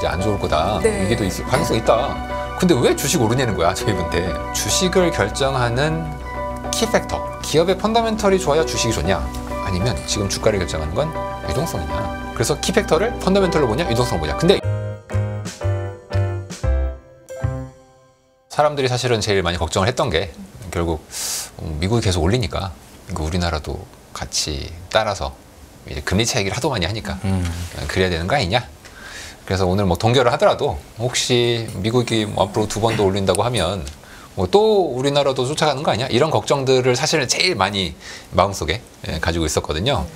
이제 안 좋을 거다. 네. 위기도 있을 가능성이 있다. 근데 왜 주식 오르냐는 거야, 저희한테. 주식을 결정하는 키팩터. 기업의 펀더멘털이 좋아야 주식이 좋냐? 아니면 지금 주가를 결정하는 건 유동성이냐? 그래서 키팩터를 펀더멘털로 보냐, 유동성으로 보냐? 근데 사람들이 사실은 제일 많이 걱정을 했던 게 결국 미국이 계속 올리니까 우리나라도 같이 따라서 이제 금리 차익을 하도 많이 하니까 그래야 되는 거 아니냐? 그래서 오늘 뭐 동결을 하더라도 혹시 미국이 뭐 앞으로 2번 더 올린다고 하면 뭐 또 우리나라도 쫓아가는 거 아니야? 이런 걱정들을 사실은 제일 많이 마음속에 가지고 있었거든요.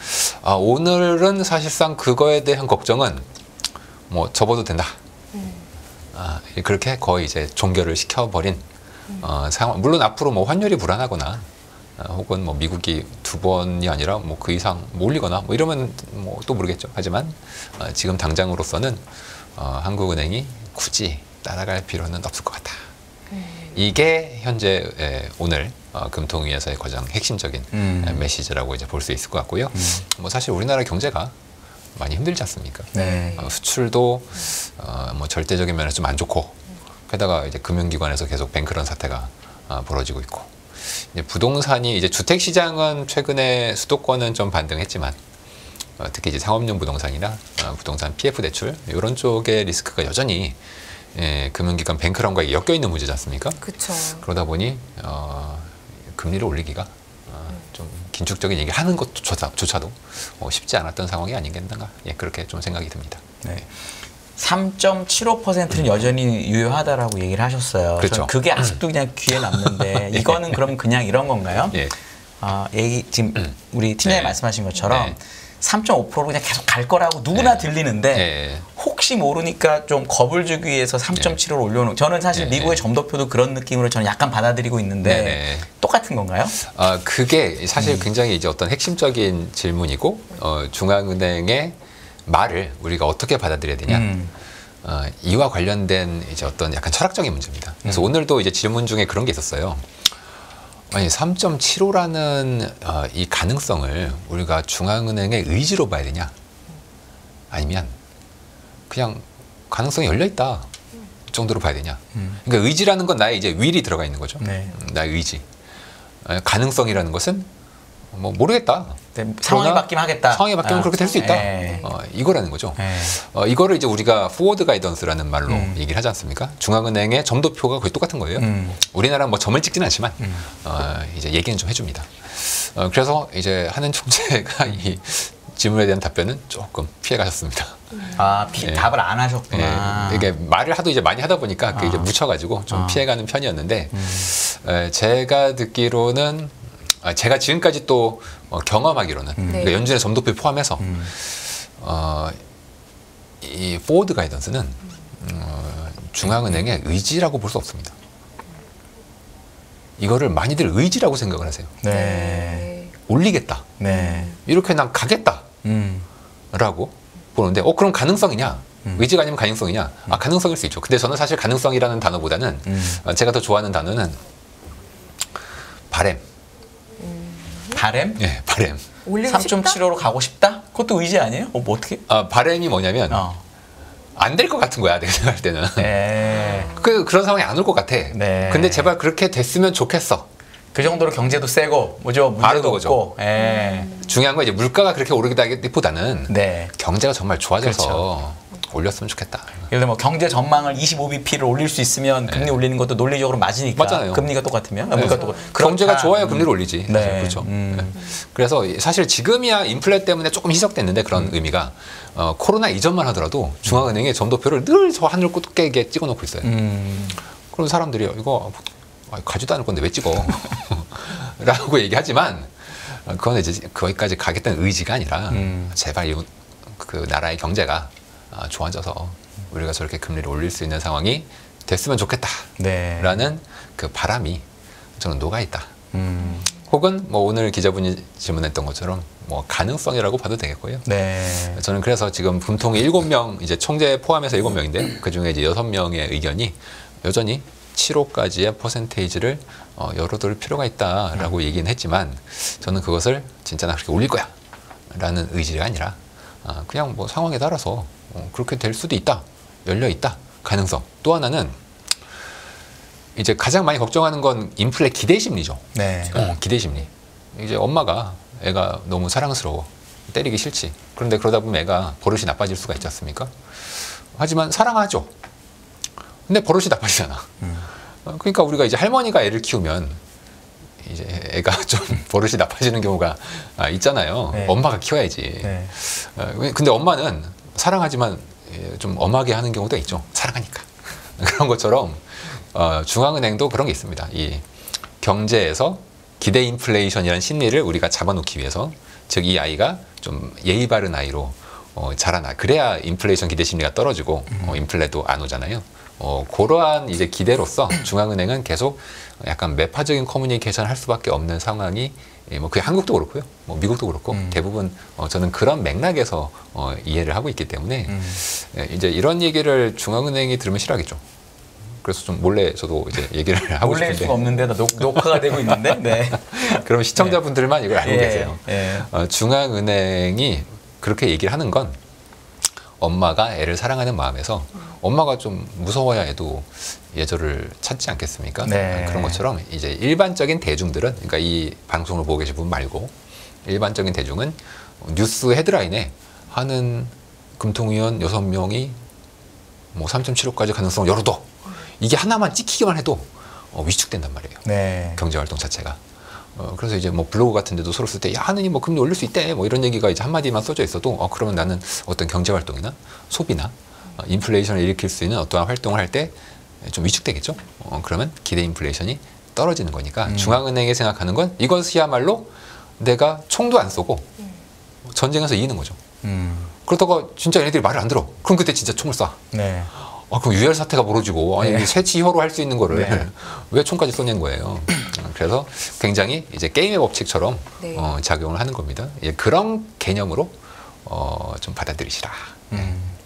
오늘은 사실상 그거에 대한 걱정은 뭐 접어도 된다. 그렇게 거의 이제 종결을 시켜버린 상황. 물론 앞으로 뭐 환율이 불안하거나 혹은 뭐 미국이 2번이 아니라 뭐 그 이상 뭐 올리거나 뭐 이러면 뭐 또 모르겠죠. 하지만 지금 당장으로서는 한국은행이 굳이 따라갈 필요는 없을 것 같다. 이게 현재 오늘 금통위에서의 가장 핵심적인 메시지라고 이제 볼 수 있을 것 같고요. 뭐 사실 우리나라 경제가 많이 힘들지 않습니까? 네. 수출도 뭐 절대적인 면에서 좀 안 좋고, 게다가 이제 금융기관에서 계속 뱅크런 사태가 벌어지고 있고, 이제 부동산이 이제 주택 시장은 최근에 수도권은 좀 반등했지만 특히 이제 상업용 부동산이나 부동산 PF 대출 이런 쪽의 리스크가 여전히 금융기관 뱅크런과 엮여 있는 문제지 않습니까? 그렇죠. 그러다 보니 금리를 올리기가 좀 긴축적인 얘기를 하는 것조차도 쉽지 않았던 상황이 아니겠는가, 그렇게 좀 생각이 듭니다. 네. 3.75%는 여전히 유효하다라고 얘기를 하셨어요. 그렇죠. 그게 아직도 그냥 귀에 남는데 이거는 그럼 그냥 이런 건가요? 예. 지금 우리 팀장님 말씀하신 것처럼 3.5%로 그냥 계속 갈 거라고 누구나 들리는데 혹시 모르니까 좀 겁을 주기 위해서 3.75로 올려놓은, 저는 사실 미국의 점도표도 그런 느낌으로 저는 약간 받아들이고 있는데 똑같은 건가요? 그게 사실 굉장히 이제 어떤 핵심적인 질문이고 중앙은행의 말을 우리가 어떻게 받아들여야 되냐, 이와 관련된 이제 어떤 약간 철학적인 문제입니다. 그래서 오늘도 이제 질문 중에 그런 게 있었어요. 아니 3.75라는 이 가능성을 우리가 중앙은행의 의지로 봐야 되냐, 아니면 그냥 가능성이 열려 있다 정도로 봐야 되냐. 그러니까 의지라는 건 나의 이제 will이 들어가 있는 거죠. 나의 의지. 가능성이라는 것은 뭐 모르겠다. 상황이 바뀌면 하겠다. 상황이 바뀌면 그렇게 될 수 있다. 이거라는 거죠. 이거를 이제 우리가 포워드 가이던스라는 말로 얘기를 하지 않습니까? 중앙은행의 점도표가 거의 똑같은 거예요. 우리나라는 뭐 점을 찍지는 않지만 이제 얘기는 좀 해줍니다. 그래서 이제 한은 총재가 이 질문에 대한 답변은 조금 피해가셨습니다. 답을 안 하셨구나. 이게 말을 하도 이제 많이 하다 보니까 그게 이제 묻혀가지고 좀 피해가는 편이었는데, 제가 듣기로는 제가 지금까지 또 경험하기로는 그러니까 연준의 점도표 포함해서 이 포워드 가이던스는 중앙은행의 의지라고 볼 수 없습니다. 이거를 많이들 의지라고 생각을 하세요. 올리겠다. 이렇게 난 가겠다. 라고 보는데 그럼 가능성이냐? 의지가 아니면 가능성이냐? 가능성일 수 있죠. 근데 저는 사실 가능성이라는 단어보다는 제가 더 좋아하는 단어는 바램. 바램? 네, 바램. 3.75로 가고 싶다? 그것도 의지 아니에요? 뭐 어떻게? 바램이 뭐냐면 안 될 것 같은 거야, 내가 생각할 때는. 그런 상황이 안 올 것 같아. 근데 제발 그렇게 됐으면 좋겠어. 그 정도로 경제도 세고 뭐죠? 문제도 없고. 중요한 건 이제 물가가 그렇게 오르기보다는 경제가 정말 좋아져서 올렸으면 좋겠다. 예를 들어 뭐 경제 전망을 25bp를 올릴 수 있으면 금리 올리는 것도 논리적으로 맞으니까. 맞잖아요. 금리가 똑같으면. 물가 똑같. 경제가 좋아야 금리를 올리지. 그렇죠. 그래서 사실 지금이야 인플레 때문에 조금 희석됐는데 그런 의미가 코로나 이전만 하더라도 중앙은행의 점도표를 늘 저 하늘 꽂게 찍어놓고 있어요. 그럼 사람들이 이거 가지도 않을 건데 왜 찍어? 라고 얘기하지만 그건 이제 거기까지 가겠다는 의지가 아니라 제발 그 나라의 경제가 좋아져서 우리가 저렇게 금리를 올릴 수 있는 상황이 됐으면 좋겠다 라는 그 바람이 저는 녹아있다. 혹은 뭐 오늘 기자분이 질문했던 것처럼 뭐 가능성이라고 봐도 되겠고요. 저는 그래서 지금 분통이 7명, 이제 총재 포함해서 7명인데 그 중에 이제 6명의 의견이 여전히 7호까지의 퍼센테이지를 열어둘 필요가 있다라고 얘기는 했지만, 저는 그것을 진짜 나 그렇게 올릴 거야 라는 의지가 아니라 그냥 뭐 상황에 따라서 그렇게 될 수도 있다 열려 있다. 가능성. 또 하나는 이제 가장 많이 걱정하는 건 인플레 기대 심리죠. 네. 기대 심리. 이제 엄마가 애가 너무 사랑스러워. 때리기 싫지. 그런데 그러다 보면 애가 버릇이 나빠질 수가 있지 않습니까? 하지만 사랑하죠. 근데 버릇이 나빠지잖아. 그러니까 우리가 이제 할머니가 애를 키우면 이제 애가 좀 버릇이 나빠지는 경우가 있잖아요. 네. 엄마가 키워야지. 네. 근데 엄마는 사랑하지만 좀 엄하게 하는 경우도 있죠. 사랑하니까. 그런 것처럼 중앙은행도 그런 게 있습니다. 이 경제에서 기대 인플레이션이라는 심리를 우리가 잡아놓기 위해서, 즉 이 아이가 좀 예의 바른 아이로 자라나, 그래야 인플레이션 기대 심리가 떨어지고 인플레도 안 오잖아요. 그러한 이제 기대로서 중앙은행은 계속 약간 매파적인 커뮤니케이션을 할 수밖에 없는 상황이, 뭐 그게 한국도 그렇고요, 뭐 미국도 그렇고 대부분 저는 그런 맥락에서 이해를 하고 있기 때문에 이제 이런 얘기를 중앙은행이 들으면 싫어하겠죠. 그래서 좀 몰래 저도 이제 얘기를 하고 몰래 싶은데. 수가 없는데 녹화가 되고 있는데. 네. 그럼 시청자분들만 이걸 알고 계세요. 예. 중앙은행이 그렇게 얘기를 하는 건 엄마가 애를 사랑하는 마음에서 엄마가 좀 무서워야 애도 예절을 찾지 않겠습니까? 네. 그런 것처럼 이제 일반적인 대중들은, 그러니까 이 방송을 보고 계신 분 말고 일반적인 대중은 뉴스 헤드라인에 하는 금통위원 6명이 뭐 3.75까지 가능성 열어둬, 이게 하나만 찍히기만 해도 위축된단 말이에요. 네. 경제활동 자체가. 그래서 이제 뭐 블로그 같은 데도 서로 쓸 때, 야, 하느님 뭐 금리 올릴 수 있대, 뭐 이런 얘기가 이제 한마디만 써져 있어도, 그러면 나는 어떤 경제활동이나 소비나 인플레이션을 일으킬 수 있는 어떠한 활동을 할 때 좀 위축되겠죠. 그러면 기대 인플레이션이 떨어지는 거니까 중앙은행이 생각하는 건 이것이야말로 내가 총도 안 쏘고 전쟁에서 이기는 거죠. 그러다가 진짜 얘네들이 말을 안 들어. 그럼 그때 진짜 총을 쏴. 네. 그럼 유혈 사태가 벌어지고, 아니 네. 새치효로 할 수 있는 거를 네. 왜 총까지 쏘낸 거예요. 그래서 굉장히 이제 게임의 법칙처럼 네. 작용을 하는 겁니다. 예, 그런 개념으로 좀 받아들이시라.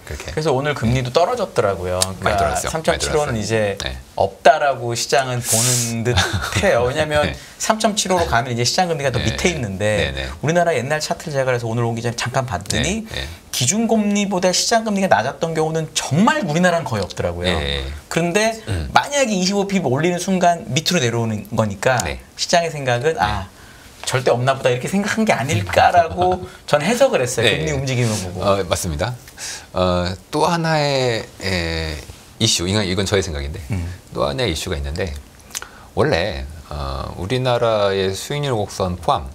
그렇게. 그래서 오늘 금리도 떨어졌더라고요. 많이 그러니까 떨어졌어요. 3.75는 이제 네. 없다라고 시장은 보는 듯해요. 왜냐하면 네. 3.75로 가면 이제 시장 금리가 더 네. 밑에 있는데, 네. 네. 우리나라 옛날 차트를 제가 그래서 오늘 오기 전에 잠깐 봤더니 네. 네. 기준금리보다 시장 금리가 낮았던 경우는 정말 우리나라는 거의 없더라고요. 네. 그런데 만약에 25pip 올리는 순간 밑으로 내려오는 거니까 네. 시장의 생각은 절대 없나 보다 이렇게 생각한 게 아닐까라고 전 해석을 했어요. 네. 금리 움직임을 보고. 맞습니다. 또 하나의 이슈, 이건 저의 생각인데, 또 하나의 이슈가 있는데, 원래 우리나라의 수익률 곡선 포함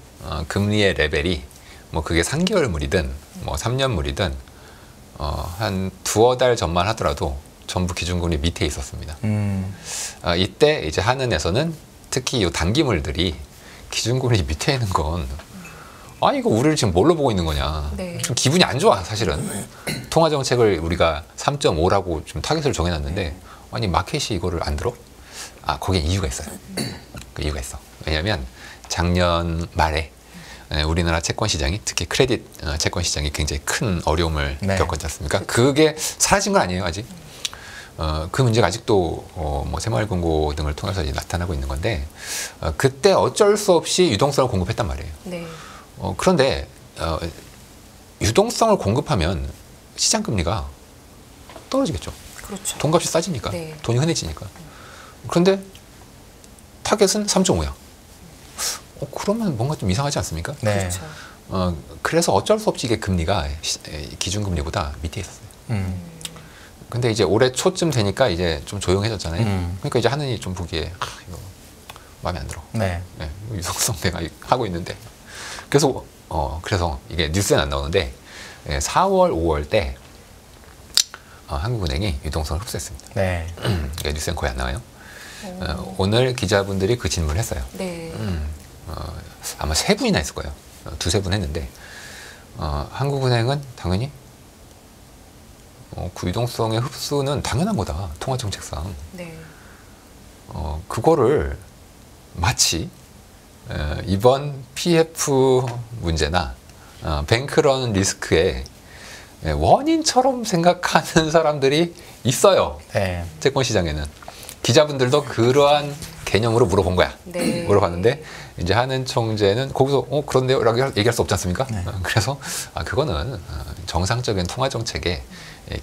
금리의 레벨이 뭐 그게 3개월물이든 뭐 3년물이든 한 두어 달 전만 하더라도 전부 기준금리 밑에 있었습니다. 이때 이제 한은에서는 특히 이 단기물들이 기준금리 밑에 있는 건, 이거 우리를 지금 뭘로 보고 있는 거냐. 네. 좀 기분이 안 좋아, 사실은. 통화정책을 우리가 3.5라고 좀 타겟을 정해놨는데, 아니, 마켓이 이거를 안 들어? 거기에 이유가 있어요. 그 이유가 있어. 왜냐면 작년 말에 우리나라 채권 시장이, 특히 크레딧 채권 시장이 굉장히 큰 어려움을 네. 겪었지 않습니까? 그게 사라진 건 아니에요, 아직. 그 문제가 아직도 뭐 새마을금고 등을 통해서 이제 나타나고 있는 건데, 그때 어쩔 수 없이 유동성을 공급했단 말이에요. 네. 그런데 유동성을 공급하면 시장 금리가 떨어지겠죠. 그렇죠. 돈값이 싸지니까, 네. 돈이 흔해지니까. 그런데 타겟은 3.5야. 그러면 뭔가 좀 이상하지 않습니까? 네. 그렇죠. 그래서 어쩔 수 없이 이게 금리가 기준금리보다 밑에 있었어요. 근데 이제 올해 초쯤 되니까 이제 좀 조용해졌잖아요. 그러니까 이제 하느니 좀 보기에 이거 마음에 안 들어. 네. 네, 유동성 내가 하고 있는데. 그래서 이게 뉴스엔 안 나오는데 4월, 5월 때 한국은행이 유동성을 흡수했습니다. 네. 뉴스엔 거의 안 나와요. 오늘 기자분들이 그 질문을 했어요. 네. 아마 3분이나 했을 거예요. 2-3분 했는데 한국은행은 당연히 그 유동성의 흡수는 당연한 거다. 통화정책상. 네. 그거를 마치 이번 PF 문제나 뱅크런 리스크의 원인처럼 생각하는 사람들이 있어요. 네. 채권 시장에는. 기자분들도 그러한 개념으로 물어본 거야. 네. 물어봤는데 이제 한은 총재는 거기서 그런데요? 라고 얘기할 수 없지 않습니까? 네. 그래서 그거는 정상적인 통화 정책의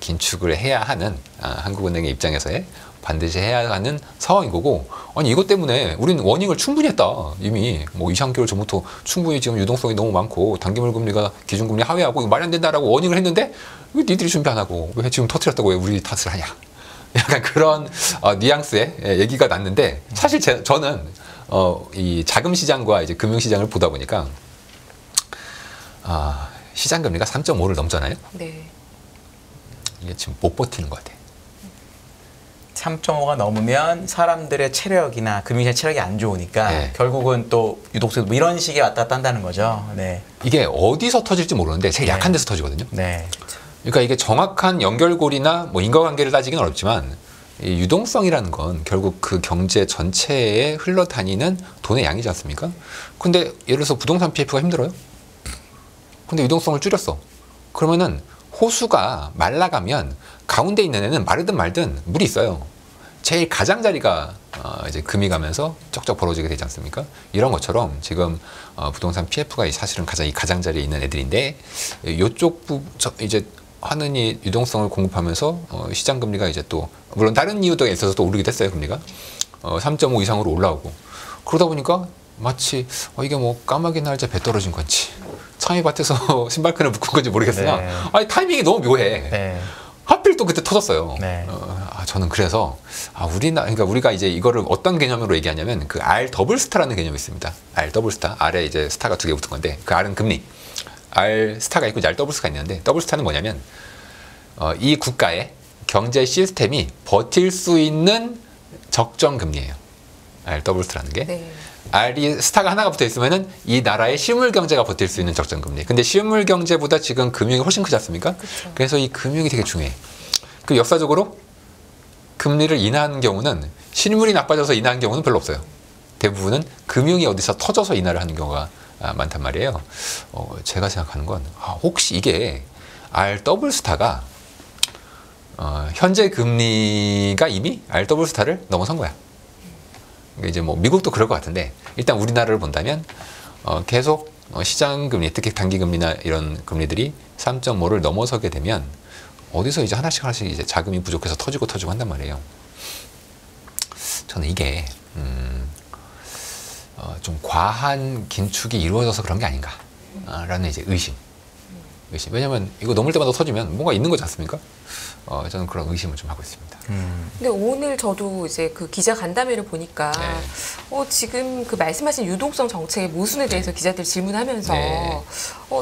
긴축을 해야 하는 한국은행의 입장에서의 반드시 해야 하는 상황인 거고, 아니 이것 때문에 우리는 워닝을 충분히 했다. 이미 뭐 2~3개월 전부터 충분히 지금 유동성이 너무 많고 단기물 금리가 기준금리 하회하고 이거 말이 안 된다라고 워닝을 했는데 왜 니들이 준비 안 하고 왜 지금 터뜨렸다고 왜 우리 탓을 하냐. 약간 그런 뉘앙스의 얘기가 났는데, 사실 저는 이 자금 시장과 이제 금융 시장을 보다 보니까 시장 금리가 3.5를 넘잖아요. 네. 이게 지금 못 버티는 것 같아요. 3.5가 넘으면 사람들의 체력이나 금융시장 체력이 안 좋으니까 네. 결국은 또 유독성 뭐 이런 식의 왔다 갔다 한다는 거죠. 네. 이게 어디서 터질지 모르는데 제일 네. 약한 데서 터지거든요. 네. 그러니까 이게 정확한 연결고리나 뭐 인과관계를 따지기는 어렵지만, 이 유동성이라는 건 결국 그 경제 전체에 흘러다니는 돈의 양이지 않습니까? 근데 예를 들어서 부동산 PF가 힘들어요? 근데 유동성을 줄였어. 그러면은 호수가 말라가면 가운데 있는 애는 마르든 말든 물이 있어요. 제일 가장자리가 이제 금이 가면서 쩍쩍 벌어지게 되지 않습니까? 이런 것처럼 지금 부동산 PF가 사실은 가장 이 가장자리에 있는 애들인데, 이쪽 이제 하느니 유동성을 공급하면서 시장 금리가 이제 또 물론 다른 이유들에 있어서 또 오르기도 했어요. 금리가 3.5 이상으로 올라오고, 그러다 보니까 마치 이게 뭐 까마귀 날짜 배 떨어진 건지 창의밭에서 신발끈을 묶은 건지 모르겠으나 네. 아니 타이밍이 너무 묘해. 네. 하필 또 그때 터졌어요. 네. 저는 그래서 그러니까 우리가 이제 이거를 어떤 개념으로 얘기하냐면 그 R 더블 스타라는 개념이 있습니다. R 더블 스타, R에 이제 스타가 2개 붙은 건데 그 R은 금리, R 스타가 있고 이제 R 더블 스타가 있는데, 더블 스타는 뭐냐면 이 국가의 경제 시스템이 버틸 수 있는 적정 금리예요. R 더블 스타라는 게. 네. R이 스타가 하나가 붙어 있으면은 이 나라의 실물 경제가 버틸 수 있는 적정 금리. 근데 실물 경제보다 지금 금융이 훨씬 크지 않습니까? 그쵸. 그래서 이 금융이 되게 중요해. 그 역사적으로 금리를 인하하는 경우는 실물이 나빠져서 인하하는 경우는 별로 없어요. 대부분은 금융이 어디서 터져서 인하를 하는 경우가 많단 말이에요. 제가 생각하는 건 혹시 이게 R 더블 스타가 현재 금리가 이미 R 더블 스타를 넘어선 거야. 이제 뭐 미국도 그럴 것 같은데, 일단 우리나라를 본다면 계속 시장 금리, 특히 단기 금리나 이런 금리들이 3.5를 넘어서게 되면 어디서 이제 하나씩 이제 자금이 부족해서 터지고 한단 말이에요. 저는 이게 좀 과한 긴축이 이루어져서 그런 게 아닌가라는 이제 의심. 왜냐면 이거 넘을 때마다 터지면 뭔가 있는 거지 않습니까? 저는 그런 의심을 좀 하고 있습니다. 근데 오늘 저도 이제 그 기자 간담회를 보니까 지금 그 말씀하신 유동성 정책의 모순에 대해서 기자들 질문하면서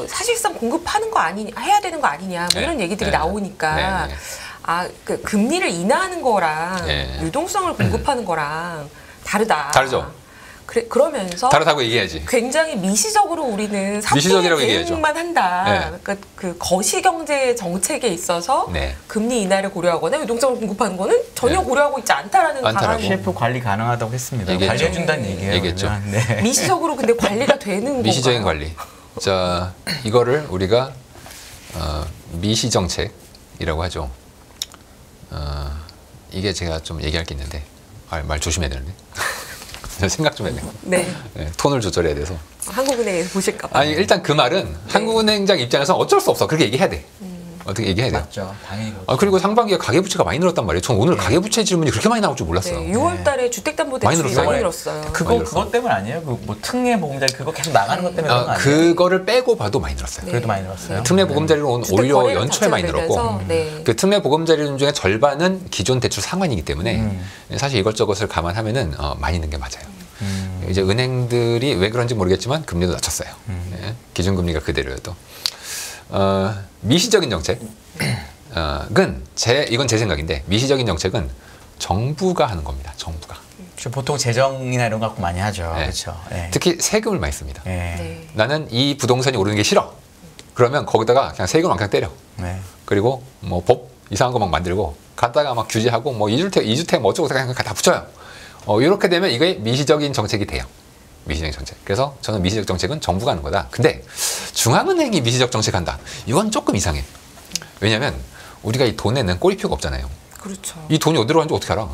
사실상 공급하는 거 아니냐, 해야 되는 거 아니냐, 뭐 이런 얘기들이 나오니까 그 금리를 인하하는 거랑 유동성을 공급하는 거랑 다르다. 다르죠. 그러면서 다르다고 얘기해야지. 굉장히 미시적으로 우리는 미시적이라고 3대 얘기해야죠. 대응만 한다. 그러니까 그 거시경제 정책에 있어서 금리 인하를 고려하거나 유동성을 공급하는 거는 전혀 고려하고 있지 않다라는 강한 CF 관리 가능하다고 했습니다. 관리해준다는 얘기예요. 얘기했죠. 네. 미시적으로 근데 관리가 되는 미시적인 건가요? 관리. 자, 이거를 우리가 미시 정책이라고 하죠. 이게 제가 좀 얘기할 게 있는데 말 조심해야 되는데. 생각 좀 해야 돼요. 네. 톤을 조절해야 돼서. 한국은행에서 보실까 봐요. 아니 일단 그 말은 한국은행장 입장에서 어쩔 수 없어. 그렇게 얘기해야 돼. 어떻게 얘기해야 돼요. 맞죠. 당연히 그렇죠. 그리고 상반기에 가계부채가 많이 늘었단 말이에요. 전 오늘 가계부채 질문이 그렇게 많이 나올 줄 몰랐어요. 6월 달에 주택담보대출이 많이 늘었어요. 그것 때문 아니에요? 그 뭐 특례 보금자리 그거 계속 나가는 것 때문에 그런 거 아니에요? 그거를 빼고 봐도 많이 늘었어요. 그래도 많이 늘었어요. 특례 보금자리로 오히려 연초에 많이 늘었고, 그 특례 보금자리 중에 절반은 기존 대출 상환이기 때문에 사실 이것저것을 감안하면은 많이 는 게 맞아요. 이제 은행들이 왜 그런지 모르겠지만 금리도 낮췄어요. 기준금리가 그대로여도. 미시적인 정책은 이건 제 생각인데, 미시적인 정책은 정부가 하는 겁니다. 정부가. 보통 재정이나 이런 거 갖고 많이 하죠. 그렇죠. 특히 세금을 많이 씁니다. 나는 이 부동산이 오르는 게 싫어. 그러면 거기다가 그냥 세금을 그냥 때려. 그리고 뭐 법 이상한 거 막 만들고 갖다가 막 규제하고 뭐 2주택 뭐 어쩌고 그냥 다 붙여요. 이렇게 되면 이게 미시적인 정책이 돼요. 미시적인 정책. 그래서 저는 미시적 정책은 정부가 하는 거다. 근데 중앙은행이 미시적 정책한다. 이건 조금 이상해. 왜냐하면 우리가 이 돈에는 꼬리표가 없잖아요. 그렇죠. 이 돈이 어디로 가는지 어떻게 알아?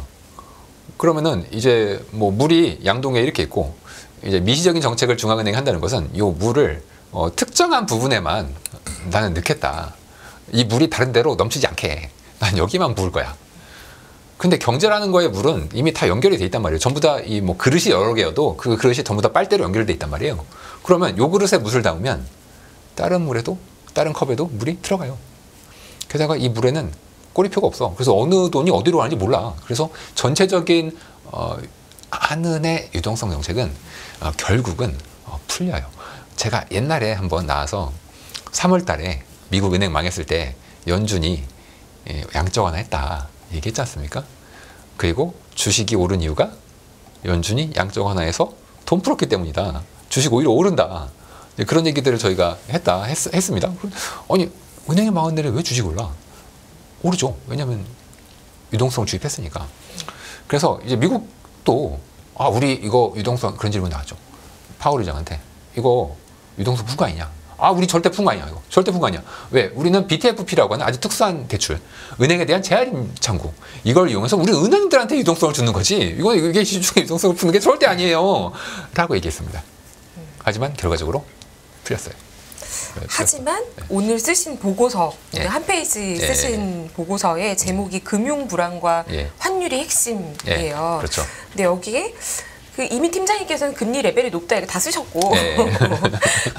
그러면은 이제 뭐 물이 양동에 이렇게 있고, 이제 미시적인 정책을 중앙은행이 한다는 것은 이 물을 특정한 부분에만 나는 넣겠다. 이 물이 다른 데로 넘치지 않게 난 여기만 부을 거야. 근데 경제라는 거에 물은 이미 다 연결이 돼 있단 말이에요. 전부 다 이 뭐 그릇이 여러 개여도 그 그릇이 전부 다 빨대로 연결돼 있단 말이에요. 그러면 요 그릇에 물을 담으면 다른 물에도 다른 컵에도 물이 들어가요. 게다가 이 물에는 꼬리표가 없어. 그래서 어느 돈이 어디로 가는지 몰라. 그래서 전체적인 한은의 유동성 정책은 결국은 풀려요. 제가 옛날에 한번 나와서 3월 달에 미국 은행 망했을 때 연준이 양적 완화했다 얘기했지 않습니까? 그리고 주식이 오른 이유가 연준이 양적 완화해서 돈 풀었기 때문이다. 주식 오히려 오른다. 그런 얘기들을 저희가 했습니다. 아니 은행이 망한 데는 왜 주식 올라? 오르죠. 왜냐하면 유동성 주입했으니까. 그래서 이제 미국도 우리 이거 유동성 그런 질문 나왔죠. 파월 의장한테 이거 유동성 푼 거 아니냐? 우리 절대 푼 거 아니야. 이거 절대 푼 거 아니야. 왜? 우리는 BTFP라고 하는 아주 특수한 대출, 은행에 대한 재할인 창구 이걸 이용해서 우리 은행들한테 유동성을 주는 거지. 이게 시중에 유동성을 푸는 게 절대 아니에요. 라고 얘기했습니다. 하지만 결과적으로 풀렸어요. 하지만 오늘 쓰신 보고서, 오늘 한 페이지 쓰신 보고서의 제목이 금융 불안과 환율이 핵심이에요. 그렇죠. 근데 여기에 이미 팀장님께서는 금리 레벨이 높다 이렇게 다 쓰셨고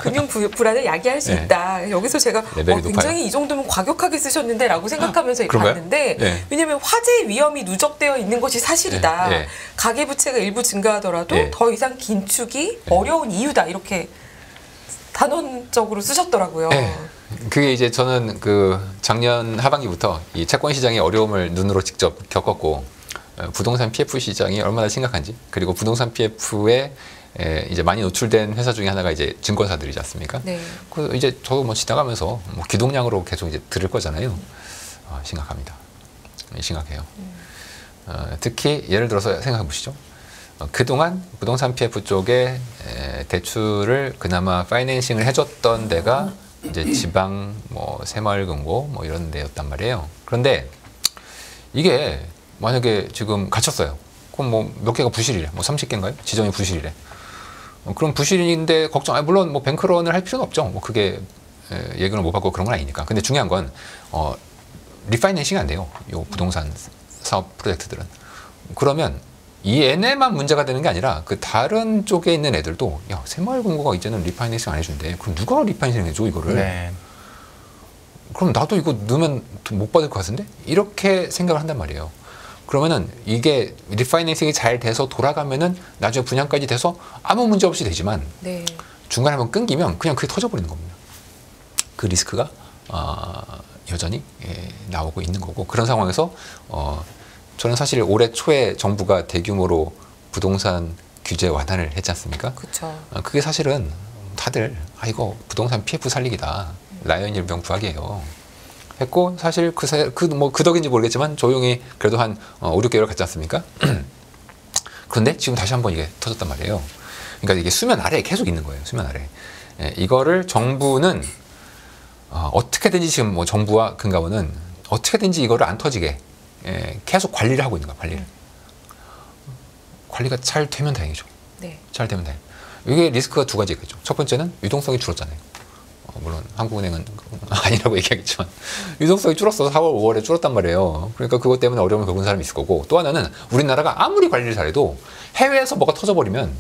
금융 불안을 야기할 수 있다. 여기서 제가 굉장히 높아요. 이 정도면 과격하게 쓰셨는데 라고 생각하면서 봤는데 왜냐하면 화재 위험이 누적되어 있는 것이 사실이다. 가계부채가 일부 증가하더라도 더 이상 긴축이 어려운 이유다. 이렇게 단언적으로 쓰셨더라고요. 그게 이제 저는 작년 하반기부터 이 채권 시장의 어려움을 눈으로 직접 겪었고 부동산 PF 시장이 얼마나 심각한지, 그리고 부동산 PF에 이제 많이 노출된 회사 중에 하나가 이제 증권사들이지 않습니까? 그래서 이제 저도 뭐 지나가면서 기동량으로 계속 이제 들을 거잖아요. 심각합니다. 심각해요. 특히 예를 들어서 생각해 보시죠. 그동안 부동산 PF 쪽에 대출을 그나마 파이낸싱을 해줬던 데가 이제 지방 새마을금고 이런 데였단 말이에요. 그런데 이게 만약에 지금 갇혔어요. 그럼 몇 개가 부실이래. 30개인가요? 지점이 부실이래. 그럼 부실인데 걱정. 물론 뱅크런을 할 필요는 없죠. 그게 예금을 못 받고 그런 건 아니니까. 근데 중요한 건 리파이낸싱이 안 돼요. 요 부동산 사업 프로젝트들은. 그러면 이 얘네만 문제가 되는 게 아니라 다른 쪽에 있는 애들도 새마을금고가 이제는 리파이낸싱 안 해준대. 그럼 누가 리파이낸싱 해줘 이거를? 그럼 나도 이거 넣으면 못 받을 것 같은데? 이렇게 생각을 한단 말이에요. 그러면은 이게 리파이낸싱이 잘 돼서 돌아가면은 나중에 분양까지 돼서 아무 문제 없이 되지만 중간에 한번 끊기면 그냥 그게 터져버리는 겁니다. 그 리스크가 여전히 나오고 있는 거고, 그런 상황에서 저는 사실 올해 초에 정부가 대규모로 부동산 규제 완화를 했지 않습니까? 그쵸. 그게 사실은 다들 이거 부동산 PF 살리기다. 라이언 일병 부학이에요. 했고, 사실 그 덕인지 모르겠지만 조용히 그래도 한 5, 6개월 갔지 않습니까? 그런데 지금 다시 한번 이게 터졌단 말이에요. 그러니까 이게 수면 아래에 계속 있는 거예요. 수면 아래. 이거를 정부는 어떻게든지 지금 정부와 금감원은 어떻게든지 이거를 안 터지게 계속 관리를 하고 있는 거야. 관리가 잘 되면 다행이죠. 잘 되면 다행. 이게 리스크가 두 가지가 있죠. 첫 번째는 유동성이 줄었잖아요. 물론 한국은행은 아니라고 얘기하겠지만 유동성이 줄었어. 4월, 5월에 줄었단 말이에요. 그러니까 그것 때문에 어려움을 겪은 사람이 있을 거고, 또 하나는 우리나라가 아무리 관리를 잘해도 해외에서 뭐가 터져버리면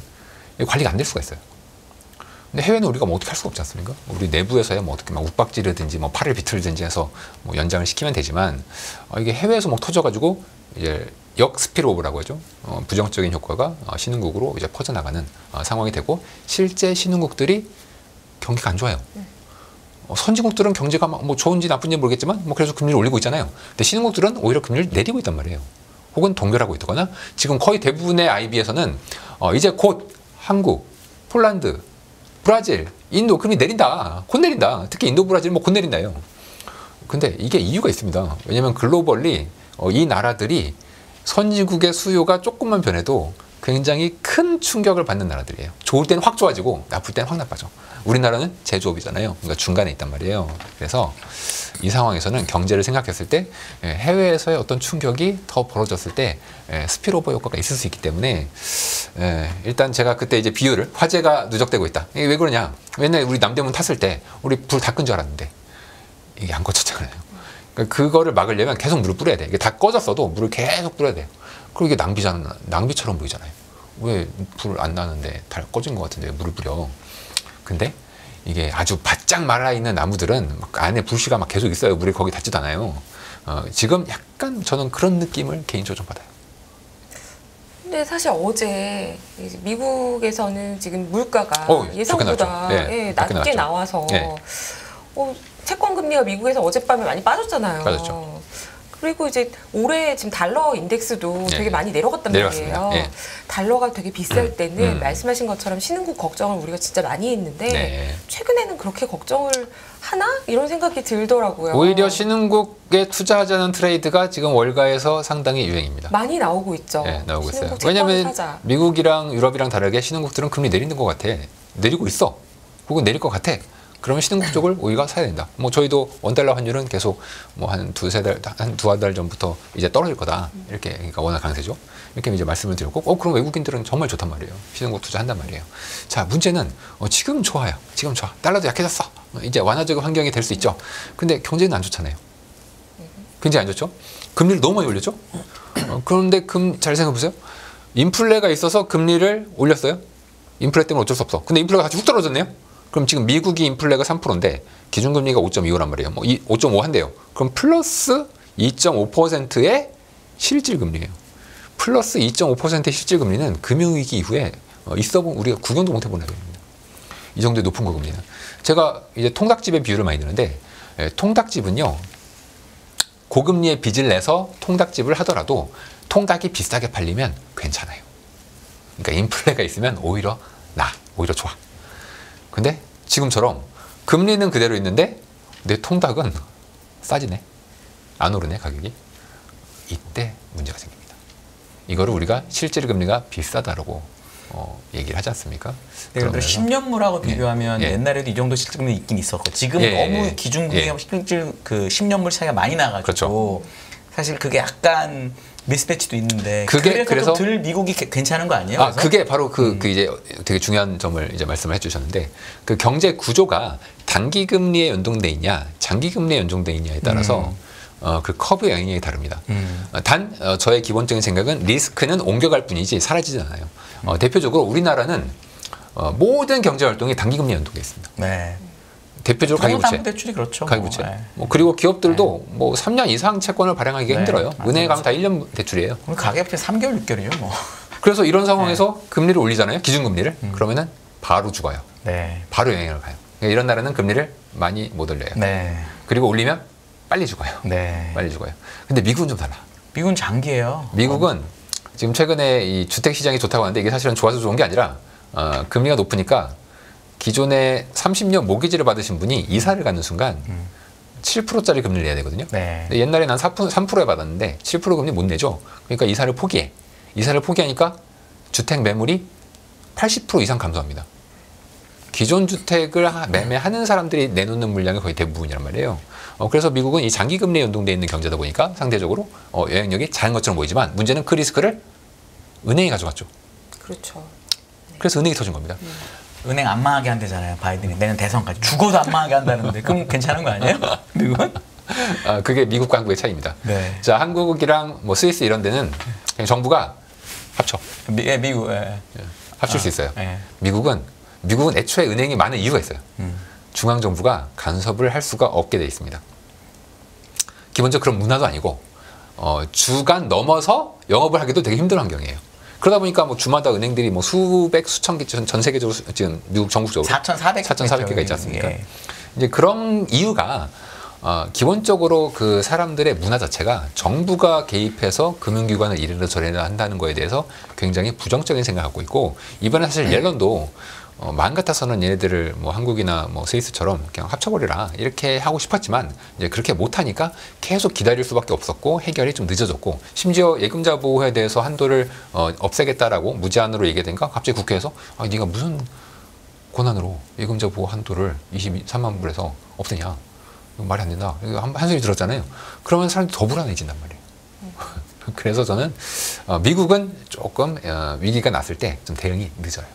관리가 안 될 수가 있어요. 근데 해외는 우리가 어떻게 할 수가 없지 않습니까? 우리 내부에서야 어떻게 욱박지르든지 팔을 비틀든지 해서 연장을 시키면 되지만, 이게 해외에서 터져가지고 이제 역스피로오버라고 하죠. 부정적인 효과가 신흥국으로 이제 퍼져나가는 상황이 되고, 실제 신흥국들이 경기가 안 좋아요. 선진국들은 경제가 좋은지 나쁜지 모르겠지만 그래서 금리를 올리고 있잖아요. 근데 신흥국들은 오히려 금리를 내리고 있단 말이에요. 혹은 동결하고 있거나, 지금 거의 대부분의 IB에서는 이제 곧 한국, 폴란드, 브라질, 인도 금리 내린다. 곧 내린다. 특히 인도, 브라질 곧 내린다요. 근데 이게 이유가 있습니다. 왜냐하면 글로벌리 이 나라들이 선진국의 수요가 조금만 변해도 굉장히 큰 충격을 받는 나라들이에요. 좋을 때는 확 좋아지고 나쁠 때는 확 나빠져. 우리나라는 제조업이잖아요. 그러니까 중간에 있단 말이에요. 그래서 이 상황에서는 경제를 생각했을 때 해외에서의 어떤 충격이 더 벌어졌을 때 스피로버 효과가 있을 수 있기 때문에, 일단 제가 그때 이제 비유를, 화재가 누적되고 있다. 이게 왜 그러냐? 맨날 우리 남대문 탔을 때 우리 불 다 끈 줄 알았는데 이게 안 꺼졌잖아요. 그러니까 그거를 막으려면 계속 물을 뿌려야 돼. 이게 다 꺼졌어도 물을 계속 뿌려야 돼요. 그리고 이게 낭비처럼 보이잖아요. 왜 불 안 나는데 다 꺼진 것 같은데 물을 뿌려. 근데 이게 아주 바짝 말라있는 나무들은 막 안에 불씨가 막 계속 있어요. 물이 거기 닿지도 않아요. 지금 약간 저는 그런 느낌을 개인적으로 좀 받아요. 근데 사실 어제 이제 미국에서는 지금 물가가 좋게 예상보다 네, 낮게 나와서 채권 금리가 미국에서 어젯밤에 많이 빠졌잖아요. 빠졌죠. 그리고 이제 올해 지금 달러 인덱스도 되게 많이 내려갔단 말이에요. 달러가 되게 비쌀 때는 말씀하신 것처럼 신흥국 걱정을 우리가 진짜 많이 했는데 최근에는 그렇게 걱정을 하나? 이런 생각이 들더라고요. 오히려 신흥국에 투자하자는 트레이드가 지금 월가에서 상당히 유행입니다. 많이 나오고 있죠. 네, 나오고 있어요. 왜냐하면 미국이랑 유럽이랑 다르게 신흥국들은 금리 내리는 것 같아. 내리고 있어. 혹은 내릴 것 같아. 그러면 신흥국 쪽을 오히려 사야 된다. 뭐 저희도 원달러 환율은 계속 뭐 한 두세 달 전부터 이제 떨어질 거다. 이렇게 그러니까 워낙 강세죠. 이렇게 이제 말씀을 드렸고, 그럼 외국인들은 정말 좋단 말이에요. 신흥국 투자한단 말이에요. 자, 문제는 지금 좋아요. 지금 좋아. 달러도 약해졌어. 이제 완화적 환경이 될 수 있죠. 근데 경제는 안 좋잖아요. 굉장히 안 좋죠. 금리를 너무 많이 올렸죠. 그런데 잘 생각해 보세요. 인플레가 있어서 금리를 올렸어요. 인플레 때문에 어쩔 수 없어. 근데 인플레가 같이 훅 떨어졌네요. 그럼 지금 미국이 인플레가 3%인데 기준금리가 5.25란 말이에요. 5.5 한대요. 그럼 플러스 2.5%의 실질금리예요. 플러스 2.5%의 실질금리는 금융위기 이후에 있어본 우리가 구경도 못 해본 레벨입니다. 이 정도의 높은 고금리는. 제가 이제 통닭집의 비유를 많이 드는데 통닭집은요. 고금리의 빚을 내서 통닭집을 하더라도 통닭이 비싸게 팔리면 괜찮아요. 그러니까 인플레가 있으면 오히려 좋아. 근데 지금처럼 금리는 그대로 있는데 내 통닭은 싸지네. 안 오르네 가격이. 이때 문제가 생깁니다. 이거를 우리가 실질 금리가 비싸다라고 얘기를 하지 않습니까? 그런데 10년물하고 비교하면 옛날에도 이 정도 실질금리 있긴 있었고 지금 너무 기준금리하고 실질 그 10년물 차이가 많이 나가지고 그렇죠. 사실 그게 약간 미스매치도 있는데 그래서 덜 미국이 괜찮은 거 아니에요? 그게 바로 그 이제 되게 중요한 점을 이제 말씀을 해주셨는데 그 경제 구조가 단기 금리에 연동돼 있냐, 장기 금리에 연동돼 있냐에 따라서 그 커브 영향이 다릅니다. 저의 기본적인 생각은 리스크는 옮겨갈 뿐이지 사라지지 않아요. 대표적으로 우리나라는 모든 경제 활동이 단기 금리에 연동돼 있습니다. 네. 대표적으로 가계부채. 대출이 그렇죠. 가계부채. 그리고 기업들도 뭐 3년 이상 채권을 발행하기가 힘들어요. 은행에 가면 다 1년 대출이에요. 가계부채 3개월, 6개월이에요. 뭐. 그래서 이런 상황에서 금리를 올리잖아요. 기준금리를. 그러면은 바로 죽어요. 바로 영향을 가요. 그러니까 이런 나라는 금리를 많이 못 올려요. 그리고 올리면 빨리 죽어요. 빨리 죽어요. 근데 미국은 좀 달라. 미국은 장기예요. 미국은 지금 최근에 이 주택 시장이 좋다고 하는데 이게 사실은 좋아서 좋은 게 아니라 금리가 높으니까 기존에 30년 모기지를 받으신 분이 이사를 가는 순간 7%짜리 금리를 내야 되거든요. 근데 옛날에 난 3%에 받았는데 7% 금리 못 내죠. 그러니까 이사를 포기해. 이사를 포기하니까 주택 매물이 80% 이상 감소합니다. 기존 주택을 매매하는 사람들이 내놓는 물량이 거의 대부분이란 말이에요. 그래서 미국은 이 장기 금리에 연동되어 있는 경제다 보니까 상대적으로 영향력이 작은 것처럼 보이지만 문제는 그 리스크를 은행이 가져갔죠. 그렇죠. 그래서 은행이 터진 겁니다. 은행 안 망하게 한대잖아요. 바이든이 내년 대선까지 죽어도 안 망하게 한다는데 그럼 괜찮은 거 아니에요? 미국은? 그게 미국과 한국의 차이입니다. 자, 한국이랑 뭐 스위스 이런 데는 그냥 정부가 합쳐. 미국. 합칠 수 있어요. 미국은 애초에 은행이 많은 이유가 있어요. 중앙 정부가 간섭을 할 수가 없게 돼 있습니다. 기본적으로 그런 문화도 아니고 주간 넘어서 영업을 하기도 되게 힘든 환경이에요. 그러다 보니까 뭐 주마다 은행들이 뭐 수천 개 전 세계적으로 지금 미국 전국적으로 4,400개가 있지 않습니까? 이제 그런 이유가 기본적으로 그 사람들의 문화 자체가 정부가 개입해서 금융기관을 이래라 저래라 한다는 거에 대해서 굉장히 부정적인 생각을 갖고 있고 이번에 사실 옐런도 마음 같아서는 얘네들을 뭐 한국이나 뭐 스위스처럼 그냥 합쳐버리라 이렇게 하고 싶었지만 이제 그렇게 못하니까 계속 기다릴 수밖에 없었고 해결이 좀 늦어졌고 심지어 예금자 보호에 대해서 한도를 없애겠다라고 무제한으로 얘기되니까 갑자기 국회에서 네가 무슨 권한으로 예금자 보호 한도를 23만 불에서 없애냐 말이 안 된다 한 소리 들었잖아요. 그러면 사람들이 더 불안해진단 말이에요. 그래서 저는 미국은 조금 위기가 났을 때 좀 대응이 늦어요.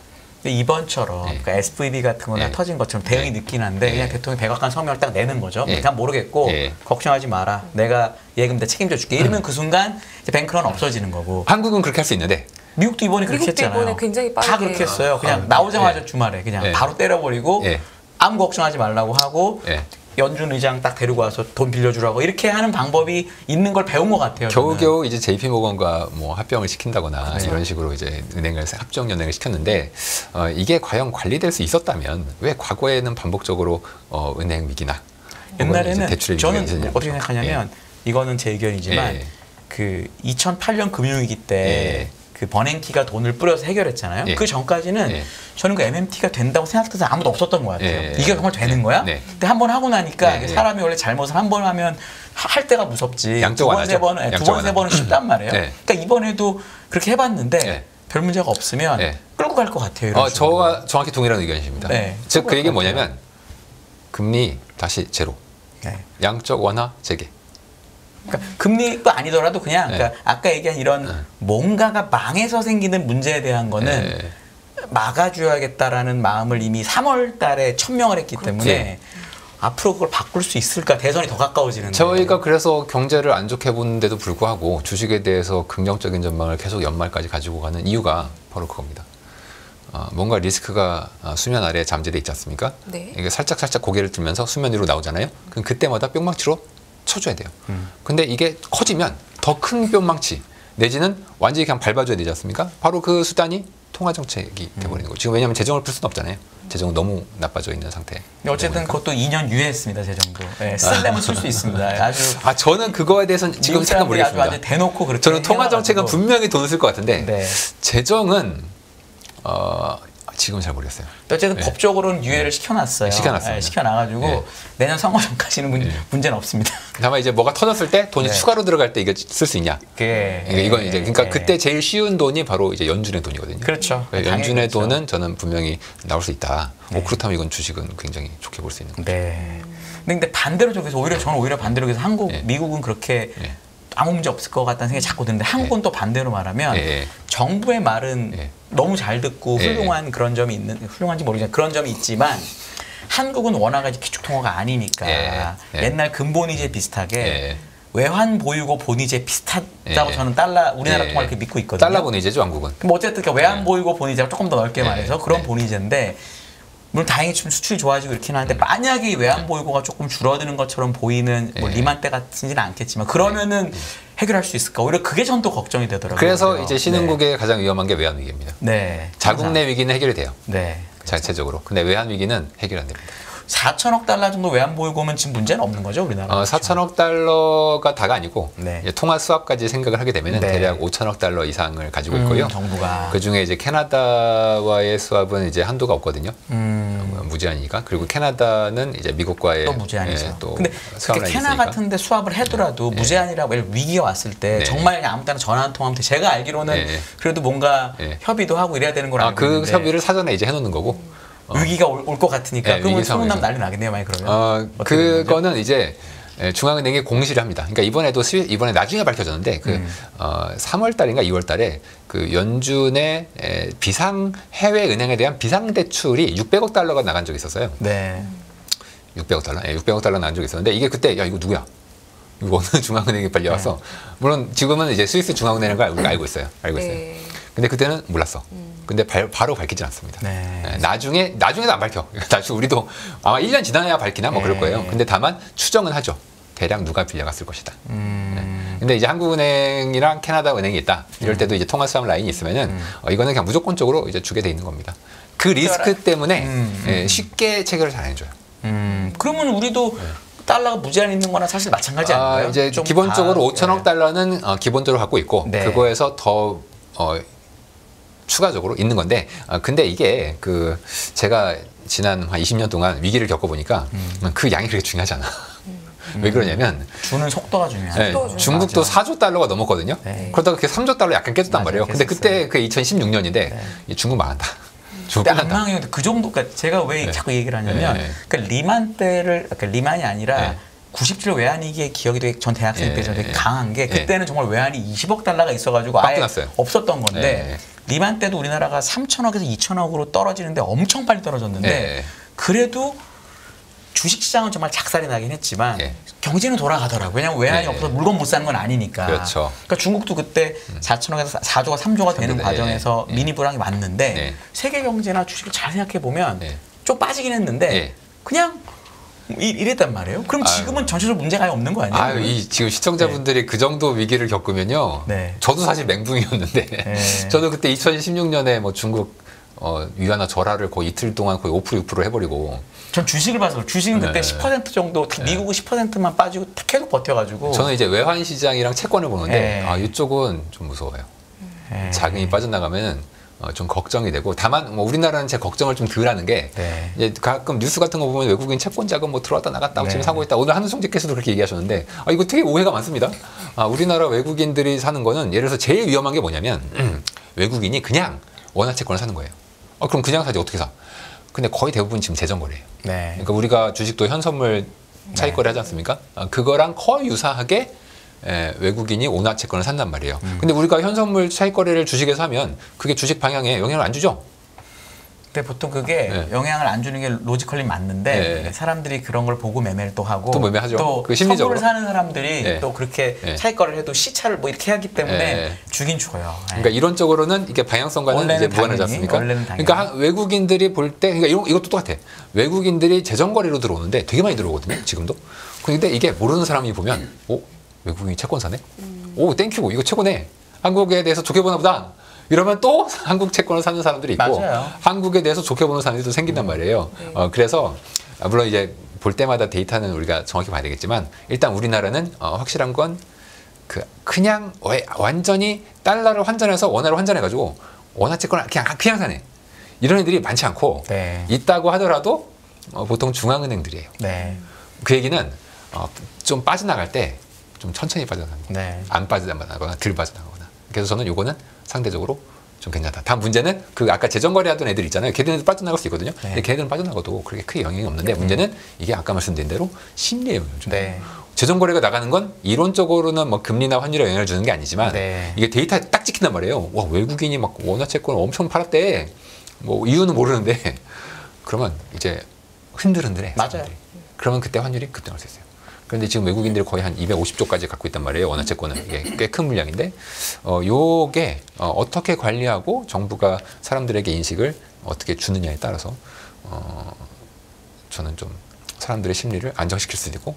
근데 이번처럼 그러니까 SVB 같은 거나 터진 것처럼 대응이 늦긴 한데 그냥 대통령이 백악관 성명을 딱 내는 거죠. 그냥 모르겠고 걱정하지 마라. 내가 예금 다 책임져 줄게. 이러면 그 순간 이제 뱅크런 없어지는 거고. 한국은 그렇게 할 수 있는데 미국도 이번에 그렇게 미국도 했잖아요. 이번에 굉장히 빠르게 다 그렇게 했어요. 그냥 나오자마자 주말에 그냥 바로 때려버리고 아무 걱정하지 말라고 하고 연준 의장 딱 데리고 와서 돈 빌려주라고 이렇게 하는 방법이 있는 걸 배운 것 같아요. 겨우겨우 이제 JP모건과 뭐 합병을 시킨다거나 이런 식으로 이제 은행을 합종 연행을 시켰는데 이게 과연 관리될 수 있었다면 왜 과거에는 반복적으로 은행 위기나 옛날에는 대출의 저는 위기가 어떻게 생각하냐면 이거는 제 의견이지만 그 2008년 금융위기 때 그 버냉키가 돈을 뿌려서 해결했잖아요. 그 전까지는 저는 그 MMT가 된다고 생각해서 사람 아무도 없었던 것 같아요. 이게 정말 되는 거야? 근데 한 번 하고 나니까 사람이 원래 잘못을 한 번 하면 할 때가 무섭지. 두 번, 세 번은 쉽단 말이에요. 그러니까 이번에도 그렇게 해봤는데 별 문제가 없으면 끌고 갈 것 같아요. 저와 정확히 동일한 의견이십니다. 즉 그 얘기는 뭐냐면 금리 다시 제로, 양적 완화 재개. 그러니까 금리도 아니더라도 그냥 그러니까 아까 얘기한 이런 뭔가가 망해서 생기는 문제에 대한 거는 막아줘야겠다라는 마음을 이미 3월 달에 천명을 했기 때문에 앞으로 그걸 바꿀 수 있을까? 대선이 더 가까워지는데. 저희가 그래서 경제를 안 좋게 보는데도 불구하고 주식에 대해서 긍정적인 전망을 계속 연말까지 가지고 가는 이유가 바로 그겁니다. 뭔가 리스크가 수면 아래에 잠재돼 있지 않습니까? 이게 살짝 고개를 들면서 수면 위로 나오잖아요. 그럼 그때마다 뿅망치로 쳐줘야 돼요. 근데 이게 커지면 더 큰 뿅망치 내지는 완전히 그냥 밟아줘야 되지 않습니까? 바로 그 수단이 통화정책이 돼버리는 거죠. 지금 왜냐하면 재정을 풀 수는 없잖아요. 재정은 너무 나빠져 있는 상태. 어쨌든 그것도 2년 유예했습니다. 재정도. 쓰려면 쓸 수 있습니다. 아주. 저는 그거에 대해서는 지금 생각 모르겠습니다. 아주 대놓고 그렇게. 저는 통화정책은 분명히 돈을 쓸 것 같은데 재정은 지금은 잘 모르겠어요. 어쨌든 법적으로는 유예를 시켜놨어요. 시켜놔가지고 내년 선거 전까지는 문제는 없습니다. 다만 이제 뭐가 터졌을 때 돈이 추가로 들어갈 때 이거 쓸 수 있냐? 이건 이제 그러니까 그때 제일 쉬운 돈이 바로 이제 연준의 돈이거든요. 그렇죠. 연준의 돈은 저는 분명히 나올 수 있다. 그렇다면 이건 주식은 굉장히 좋게 볼 수 있는 거죠. 근데 반대로 저기서 저는 오히려 반대로 해서 미국은 그렇게 아무 문제 없을 것 같다는 생각이 자꾸 드는데 한국은 또 반대로 말하면 정부의 말은 너무 잘 듣고 훌륭한 그런 점이 훌륭한지 모르겠지만 그런 점이 있지만 한국은 워낙 기축통화가 아니니까 옛날 근본이제 비슷하게 외환 보유고 본이제 비슷하다고 저는 우리나라 통화를 이렇게 믿고 있거든요. 달러 본이제죠, 한국은. 그럼 어쨌든 외환 보유고 본이제가 조금 더 넓게 말해서 그런 본이제인데 물론 다행히 좀 수출이 좋아지고 이렇긴 하는데 만약에 외환 보유고가 조금 줄어드는 것처럼 보이는 뭐 리만 때 같지는 않겠지만 그러면은 해결할 수 있을까? 오히려 그게 전 또 걱정이 되더라고요. 그래서 이제 신흥국의 가장 위험한 게 외환 위기입니다. 자국 내 위기는 해결이 돼요. 자체적으로. 근데 외환 위기는 해결 안 됩니다. 4천억 달러 정도 외환 보유고면 지금 문제는 없는 거죠, 우리나라? 4천억 달러가 다가 아니고 통화 수합까지 생각을 하게 되면 대략 5천억 달러 이상을 가지고 있고요. 정부가. 그 중에 이제 캐나다와의 수합은 이제 한도가 없거든요. 무제한이니까. 그리고 캐나다는 이제 미국과의 또 무제한이죠. 또 근데 캐나다 같은데 수합을 하더라도 무제한이라고 위기가 왔을 때 정말 그냥 아무 때나 전화 한 통하면 돼. 제가 알기로는 그래도 뭔가 협의도 하고 이래야 되는 걸 알고 있는데. 그 협의를 사전에 이제 해놓는 거고. 위기가 올 것 같으니까 그러면 소문나면 난리 나겠네요, 많이 그러면. 그거는 이제 중앙은행이 공시를 합니다. 그러니까 이번에 나중에 밝혀졌는데 3월 달인가 2월 달에 그 연준의 해외 은행에 대한 비상 대출이 600억 달러가 나간 적이 있었어요. 600억 달러. 600억 달러 나간 적이 있었는데 이게 그때 이거 누구야? 이거 어느 중앙은행이 빨리 와서 물론 지금은 이제 스위스 중앙은행인 걸 우리가 알고 있어요. 근데 그때는 몰랐어. 근데 바로 밝히진 않습니다. 나중에도 안 밝혀. 나중에 우리도 아마 1년 지나야 밝히나 뭐 그럴 거예요. 근데 다만 추정은 하죠. 대략 누가 빌려갔을 것이다. 근데 이제 한국은행이랑 캐나다 은행이 있다. 이럴 때도 이제 통화 수합 라인이 있으면은 이거는 그냥 무조건적으로 이제 주게 돼 있는 겁니다. 그 리스크 때문에 쉽게 체결을 잘 안 해줘요. 그러면 우리도 달러가 무제한 있는 거나 사실 마찬가지 아닌가요? 이제 기본적으로 5천억 달러는 기본적으로 갖고 있고 그거에서 더 추가적으로 있는 건데 근데 이게 제가 지난 한 20년 동안 위기를 겪어보니까 그 양이 그렇게 중요하지 않아. 왜 그러냐면 주는 속도가 중요하죠. 중국도 4조 달러가 넘었거든요. 그러다가 그 3조 달러 약간 깨졌단 말이에요. 근데 그때 그 2016년인데 중국 망한다. 근데 안 망해요. 그 정도, 그러니까 제가 왜 자꾸 얘기를 하냐면 그러니까 리만 때를, 그러니까 리만이 아니라 97 외환위기의 기억이 되게 전 대학생 때 되게 강한 게 그때는 정말 외환이 20억 달러가 있어가지고 아예 났어요. 없었던 건데 리만 때도 우리나라가 3천억에서 2천억으로 떨어지는데 엄청 빨리 떨어졌는데 네. 그래도 주식시장은 정말 작살이 나긴 했지만 네. 경제는 돌아가더라고요. 왜냐하면 외환이 네. 없어서 물건 못 사는 건 아니니까. 그렇죠. 그러니까 중국도 그때 4천억에서 4조가 3조가 되는 네. 과정에서 네. 미니 불황이 왔는데 네. 세계 경제나 주식을 잘 생각해 보면 네. 좀 빠지긴 했는데 네. 그냥 이랬단 말이에요. 그럼 지금은 전체적으로 문제가 아예 없는 거 아니에요? 아유, 이 지금 시청자분들이 그 정도 위기를 겪으면요. 네. 저도 사실 맹붕이었는데 네. 저도 그때 2016년에 뭐 중국 위안화 절하를 거의 이틀 동안 거의 5% 6% 해버리고 전 주식을 봐서 주식은 그때 네. 10% 정도 미국은 10%만 빠지고 계속 버텨가지고 저는 이제 외환 시장이랑 채권을 보는데 네. 아, 이쪽은 좀 무서워요. 네. 자금이 빠져나가면 좀 걱정이 되고 다만 뭐 우리나라는 제 걱정을 좀 덜하는 게 네. 이제 가끔 뉴스 같은 거 보면 외국인 채권 자금 뭐 들어왔다 나갔다 네. 지금 사고 있다. 오늘 한우총재께서도 그렇게 얘기하셨는데 이거 되게 오해가 많습니다. 우리나라 외국인들이 사는 거는 예를 들어서 제일 위험한 게 뭐냐면 외국인이 그냥 원화 채권을 사는 거예요. 그럼 그냥 사지 어떻게 사? 근데 거의 대부분 지금 재정거래예요. 네. 그러니까 우리가 주식도 현선물 차익거래 하지 않습니까? 그거랑 거의 유사하게 외국인이 원화 채권을 산단 말이에요. 근데 우리가 현선물 차익거래를 주식에서 하면 그게 주식 방향에 영향을 안 주죠. 근데 보통 그게 네. 영향을 안 주는 게 로지컬리 맞는데 네. 사람들이 그런 걸 보고 매매를 또 하고 또 매매하죠. 또 그 심리적으로. 선물을 사는 사람들이 네. 또 그렇게 네. 차익거래를 해도 시차를 뭐 이렇게 하기 때문에 네. 주긴 죽어요. 그러니까 이론적으로는 이게 방향성과는 원래는 이제 무관하지 당연히, 않습니까? 원래는 당연히. 그러니까 외국인들이 볼 때, 그러니까 이것도 똑같아. 외국인들이 재정거래로 들어오는데 되게 많이 들어오거든요. 지금도. 근데 이게 모르는 사람이 보면, 외국인이 채권 사네? 오, 땡큐고 이거 최고네. 한국에 대해서 좋게 보나 보다. 이러면 또 한국 채권을 사는 사람들이 있고 맞아요. 한국에 대해서 좋게 보는 사람들이 또 생긴단 말이에요. 그래서 물론 이제 볼 때마다 데이터는 우리가 정확히 봐야 되겠지만 일단 우리나라는 확실한 건 그냥 완전히 달러를 환전해서 원화로 환전해가지고 원화 채권을 그냥 사네. 이런 애들이 많지 않고 네. 있다고 하더라도 보통 중앙은행들이에요. 네. 그 얘기는 좀 빠져나갈 때 좀 천천히 빠져나갑니다. 네. 안 빠져나가거나 덜 빠져나가거나. 그래서 저는 요거는 상대적으로 좀 괜찮다. 다음 문제는 아까 재정거래 하던 애들 있잖아요. 걔들은 빠져나갈 수 있거든요. 네. 근데 걔들은 빠져나가도 그렇게 크게 영향이 없는데 문제는 이게 아까 말씀드린 대로 심리에 영향을 줘요. 네. 재정거래가 나가는 건 이론적으로는 뭐 금리나 환율에 영향을 주는 게 아니지만 네. 이게 데이터에 딱 찍힌단 말이에요. 와, 외국인이 막 원화 채권을 엄청 팔았대. 뭐 이유는 모르는데 그러면 이제 흔들흔들해. 맞아요. 사람들이. 그러면 그때 환율이 급등할 수 있어요. 그런데 지금 외국인들이 거의 한 250조까지 갖고 있단 말이에요. 원화 채권은. 이게 꽤 큰 물량인데 요게 어떻게 관리하고 정부가 사람들에게 인식을 어떻게 주느냐에 따라서 저는 좀 사람들의 심리를 안정시킬 수도 있고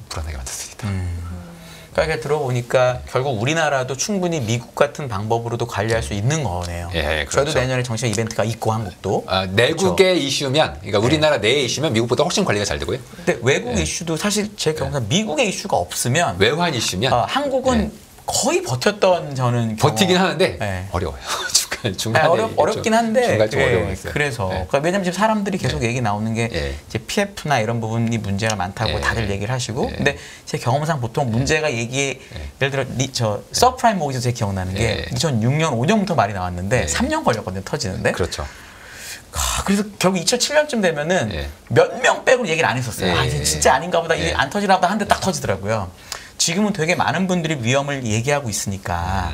불안하게 만들 수도 있다. 그러니까 들어보니까 결국 우리나라도 충분히 미국 같은 방법으로도 관리할 수 있는 거네요. 예, 그렇죠. 저희도 내년에 정치적 이벤트가 있고 한국도. 내국의 그렇죠. 이슈면, 그러니까 우리나라 내의 이슈면 미국보다 훨씬 관리가 잘 되고요. 근데 외국 이슈도 사실 제 경우는 미국의 이슈가 없으면 외환 이슈면 한국은 거의 버텼던 저는 버티긴 하는데 네. 어려워요. 중간에 어렵긴 한데 중간 좀 어려워했어요. 그래서 네. 그러니까 왜냐면 지금 사람들이 계속 네. 얘기 나오는 게 네. 이제 PF나 이런 부분이 문제가 많다고 네. 다들 얘기를 하시고 네. 근데 제 경험상 보통 문제가 얘기 예를 들어 저 서프라임 모기에서 제 기억나는 게 2006년 5년부터 말이 나왔는데 3년 걸렸거든요 터지는데 그렇죠. 그래서 결국 2007년쯤 되면은 몇 명 빼고 얘기를 안 했었어요. 이제 진짜 아닌가 보다 이게 안 터지나 보다 한데 딱 터지더라고요. 지금은 되게 많은 분들이 위험을 얘기하고 있으니까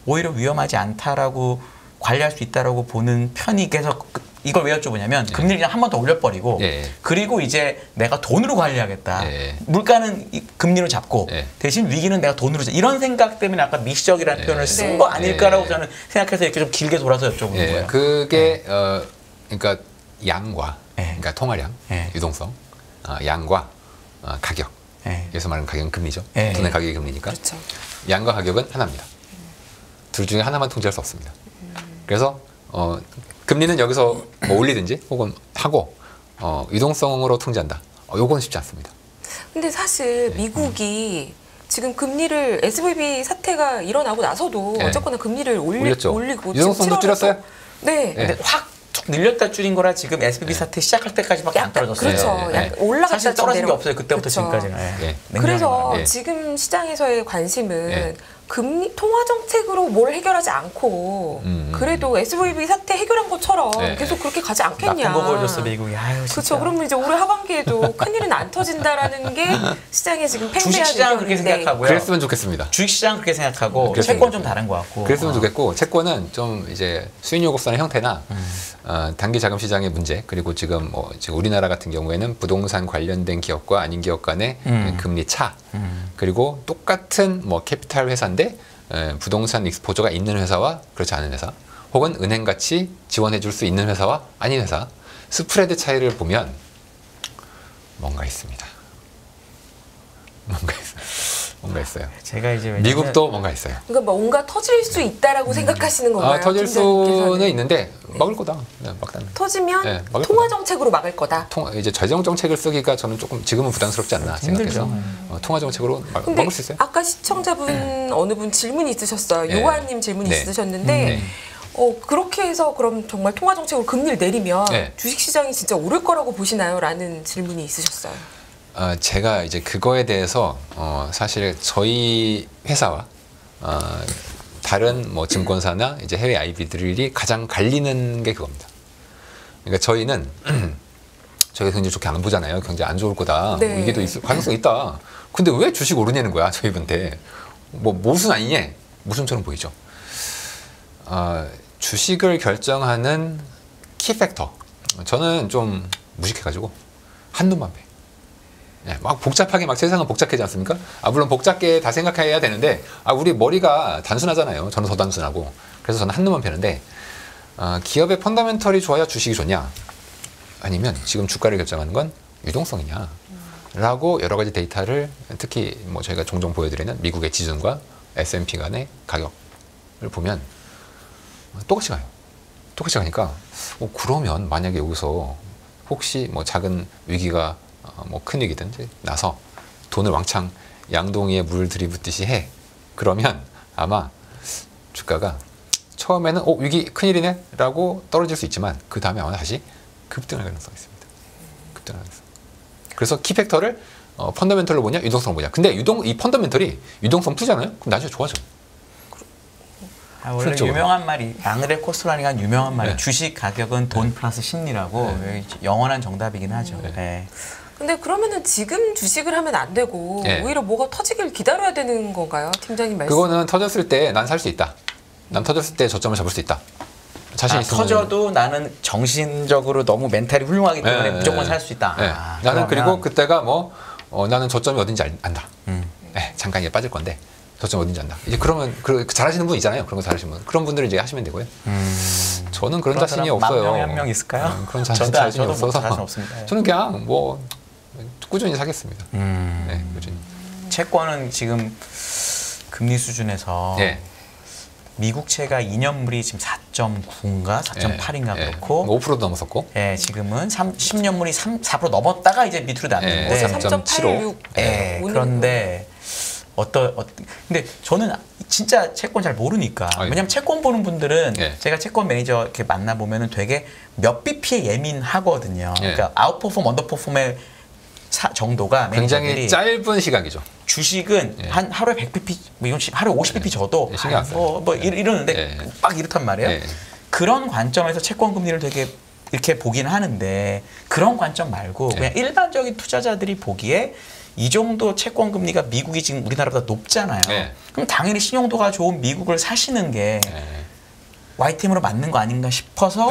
오히려 위험하지 않다라고 관리할 수 있다라고 보는 편이 계속 이걸 왜 여쭤보냐면 금리를 그냥 한 번 더 올려버리고 그리고 이제 내가 돈으로 관리하겠다. 물가는 금리로 잡고 대신 위기는 내가 돈으로 이런 생각 때문에 아까 미시적이라는 표현을 쓴 거 아닐까라고 저는 생각해서 이렇게 좀 길게 돌아서 여쭤보는 거예요. 그게 그러니까 양과 그러니까 통화량, 유동성, 양과 가격. 여기서 말하는 가격은 금리죠. 돈의 가격이 금리니까. 그렇죠. 양과 가격은 하나입니다. 둘 중에 하나만 통제할 수 없습니다. 그래서 금리는 여기서 뭐 올리든지 혹은 하고 유동성으로 통제한다. 요건 쉽지 않습니다. 근데 사실 미국이 지금 금리를 SVB 사태가 일어나고 나서도 어쨌거나 금리를 올리고 유동성도 줄였어요? 네. 근데 확 늘렸다 줄인 거라 지금 SVB 사태 시작할 때까지밖에 안 떨어졌어요. 그렇죠. 약간 올라갔다 사실 떨어진 게 내려... 없어요. 그때부터 그렇죠. 지금까지는. 그래서 지금 시장에서의 관심은 금리 통화 정책으로 뭘 해결하지 않고 그래도 SVB 사태 해결한 것처럼 네. 계속 그렇게 가지 않겠냐. 나쁜 거 보여줬어 미국이. 아유 진짜. 그렇죠. 그러면 이제 올해 하반기에도 큰일은 안 터진다라는 게 시장에 지금 팽배한 주식시장 그렇게 생각하고요. 그랬으면 좋겠습니다. 주식시장 그렇게 생각하고 그랬으면 채권 좀 다른 것 같고. 그랬으면 좋겠고 채권은 좀 이제 수익률 곡선의 형태나 단기 자금 시장의 문제 그리고 지금 지금 우리나라 같은 경우에는 부동산 관련된 기업과 아닌 기업 간의 금리 차 그리고 똑같은 캐피탈 회사인데 부동산 익스포저가 있는 회사와 그렇지 않은 회사 혹은 은행 같이 지원해 줄 수 있는 회사와 아닌 회사 스프레드 차이를 보면 뭔가 있습니다. 뭔가 있어요. 제가 이제 미국도 뭔가 있어요. 그러니까 뭔가 터질 수 있다라고 생각하시는 건가요? 터질 수는 있는데 막을 거다. 막다는. 터지면 네, 통화 정책으로 막을 거다. 이제 재정 정책을 쓰기가 저는 조금 지금은 부담스럽지 않나 생각해서 통화 정책으로 막을 수 있어요. 아까 시청자분 어느 분 질문이 있으셨어요. 네. 요한님 질문이 네. 있으셨는데 그렇게 해서 그럼 정말 통화 정책으로 금리를 내리면 네. 주식 시장이 진짜 오를 거라고 보시나요? 라는 질문이 있으셨어요. 제가 이제 그거에 대해서 사실 저희 회사와 다른 증권사나 이제 해외 IB들이 가장 갈리는 게 그겁니다. 그러니까 저희는 저희가 경제 좋게 안 보잖아요. 경제 안 좋을 거다. 네. 위기도 있을 가능성 있다. 근데 왜 주식 오르냐는 거야 저희한테. 모순 아니냐? 모순처럼 보이죠. 주식을 결정하는 키 팩터. 저는 좀 무식해가지고 한눈만 배. 네, 막 복잡하게 세상은 복잡하지 않습니까? 물론 복잡게 다 생각해야 되는데 우리 머리가 단순하잖아요. 저는 더 단순하고. 그래서 저는 한눈만 패는데 기업의 펀더멘털이 좋아야 주식이 좋냐? 아니면 지금 주가를 결정하는 건 유동성이냐? 라고 여러 가지 데이터를 특히 저희가 종종 보여드리는 미국의 지준과 S&P 간의 가격을 보면 똑같이 가요. 똑같이 가니까 그러면 만약에 여기서 혹시 작은 위기가 큰 위기든 나서 돈을 왕창 양동이에 물 들이붓듯이 해. 그러면 아마 주가가 처음에는 위기 큰일이네 라고 떨어질 수 있지만 그 다음에 아마 다시 급등할 가능성이 있습니다. 급등할 가능성. 그래서 키팩터를 펀더멘털로 보냐 유동성으로 보냐. 근데 이 펀더멘털이 유동성 풀잖아요. 그럼 나중에 좋아져. 원래 그렇죠. 유명한 말이 앙드레 코스토라니가 한 유명한 말이 네. 주식 가격은 돈 플러스 심리라고 영원한 정답이긴 하죠. 네. 근데 그러면은 지금 주식을 하면 안 되고 오히려 뭐가 터지길 기다려야 되는 건가요? 팀장님 말씀. 그거는 터졌을 때 난 살 수 있다. 난 터졌을 때 저점을 잡을 수 있다. 자신 있으면 터져도 나는 정신적으로 너무 멘탈이 훌륭하기 때문에 무조건 살 수 있다. 네. 나는 그리고 그때가 나는 저점이 어딘지 안다. 잠깐 이게 빠질 건데 저점 어딘지 안다. 이제 그러면 잘하시는 분 있잖아요. 그런 거 잘하시는 분. 그런 분들은 이제 하시면 되고요. 저는 그런 자신이 없어요. 10,000명에 한 명 있을까요? 그런 자신이 저도 없어서 자신 없습니다. 저는 그냥 꾸준히 사겠습니다. 네, 꾸준히. 채권은 지금 금리 수준에서 미국채가 2년물이 지금 4.9인가 4.8인가 그렇고 5%도 넘었었고 지금은 10년물이 4% 넘었다가 이제 밑으로 났는데 3.75. 그런데 근데 저는 진짜 채권 잘 모르니까 왜냐면 채권 보는 분들은 제가 채권 매니저 이렇게 만나보면은 되게 몇 BP에 예민하거든요. 그러니까 아웃퍼폼 언더퍼폼의 정도가 굉장히 짧은 시각이죠. 주식은 한 하루에 100bp, 하루에 50bp 줘도 신경 안 써요. 이러는데 막 이렇단 말이에요. 그런 관점에서 채권 금리를 되게 이렇게 보긴 하는데 그런 관점 말고 그냥 일반적인 투자자들이 보기에 이 정도 채권 금리가 미국이 지금 우리나라보다 높잖아요. 그럼 당연히 신용도가 좋은 미국을 사시는 게 YTM으로 맞는 거 아닌가 싶어서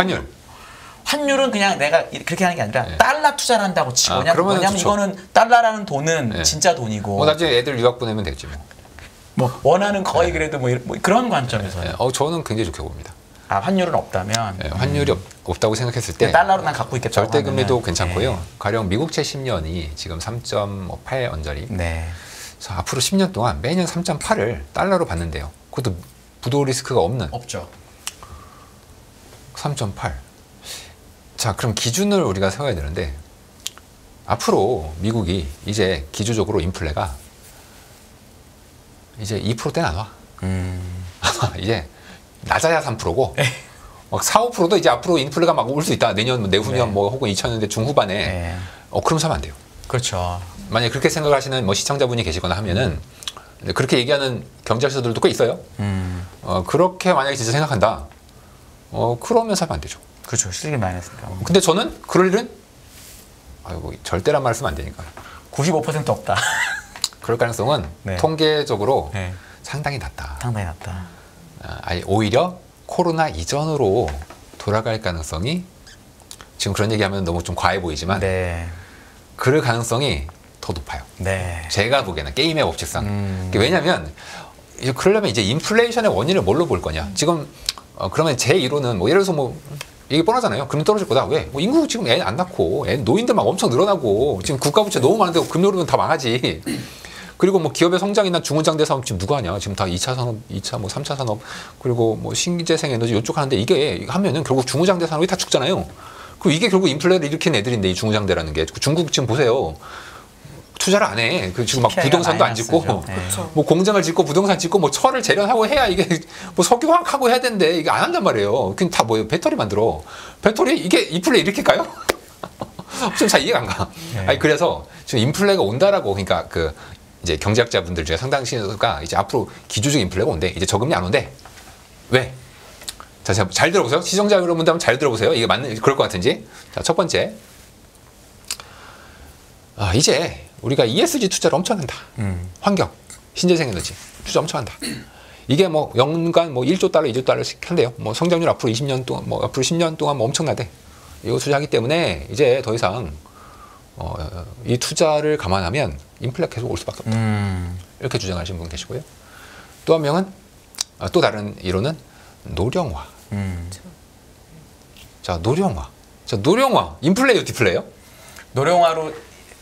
환율은 그냥 내가 그렇게 하는 게 아니라 달러 투자를 한다고 치고 왜냐면 이거는 달러라는 돈은 진짜 돈이고 나중에 애들 유학 보내면 되지 원하는 거의 그래도 그런 관점에서요. 저는 굉장히 좋게 봅니다. 환율은 없다면 환율이 없다고 생각했을 때 달러로 난 갖고 있겠다. 절대 금리도 괜찮고요. 가령 미국채 10년이 지금 3.8 언저리. 그래서 앞으로 10년 동안 매년 3.8을 달러로 받는데요. 그것도 부도 리스크가 없는. 없죠. 3.8. 자, 그럼 기준을 우리가 세워야 되는데 앞으로 미국이 이제 기조적으로 인플레가 이제 2%대는 안 와. 이제 낮아야 3%고 막 4, 5%도 이제 앞으로 인플레가 막 올 수 있다. 내년, 내후년 혹은 2000년대 중후반에 그럼 사면 안 돼요. 그렇죠. 만약에 그렇게 생각하시는 시청자분이 계시거나 하면은 그렇게 얘기하는 경제학자들도 꽤 있어요. 그렇게 만약에 진짜 생각한다. 그러면 사면 안 되죠. 그렇죠. 실기 많이 했으니까. 근데 저는 그럴 일은 아이고 절대란 말 쓰면 안 되니까. 95% 없다. 그럴 가능성은 네. 통계적으로 네. 상당히 낮다. 상당히 낮다. 오히려 코로나 이전으로 돌아갈 가능성이 지금 그런 얘기하면 너무 좀 과해 보이지만 네. 그럴 가능성이 더 높아요. 네. 제가 보기에는 게임의 법칙상. 왜냐하면 그러려면 이제 인플레이션의 원인을 뭘로 볼 거냐. 지금 그러면 제 이론은 뭐 예를 들어서 뭐 이게 뻔하잖아요. 금리 떨어질 거다. 왜? 뭐 인구 지금 애 안 낳고 노인들 막 엄청 늘어나고 지금 국가 부채 너무 많은데 금리 오르면 다 망하지. 그리고 뭐 기업의 성장이나 중후장대 사업 지금 누가 하냐? 지금 다 2차 산업, 2차 뭐 3차 산업 그리고 뭐 신재생 에너지 이쪽 하는데 이게 하면은 결국 중후장대 산업이 다 죽잖아요. 그리고 이게 결국 인플레를 일으킨 애들인데 이 중후장대라는 게 중국 지금 보세요. 투자를 안 해. 그 지금 막 부동산도 안 짓고, 뭐 공장을 짓고 부동산 짓고 뭐 철을 재련하고 해야 이게 뭐 석유화학하고 해야 되는데 이게 안 한단 말이에요. 그냥 다 뭐예요? 배터리 만들어. 배터리 이게 인플레 일으킬까요? 좀 잘 이해가 안 가. 네. 아니 그래서 지금 인플레가 온다라고 그러니까 그 이제 경제학자분들 중에 상당수가 이제 앞으로 기조적 인플레가 온대. 이제 저금리 안 온대. 왜? 자, 잘 들어보세요. 시청자 여러분들 한번 잘 들어보세요. 이게 맞는 그럴 것 같은지. 자, 첫 번째. 이제 우리가 ESG 투자를 엄청 한다. 환경, 신재생 에너지 투자 엄청 한다. 이게 뭐 연간 뭐 1조 달러, 2조 달러씩 한대요. 뭐 성장률 앞으로 20년 동안, 뭐 앞으로 10년 동안 뭐 엄청나대. 이거 투자하기 때문에 이제 더 이상 이 투자를 감안하면 인플레가 계속 올 수밖에 없다. 이렇게 주장하시는 분 계시고요. 또 한 명은 또 다른 이론은 노령화. 자, 노령화. 자, 노령화. 인플레요, 디플레요? 노령화로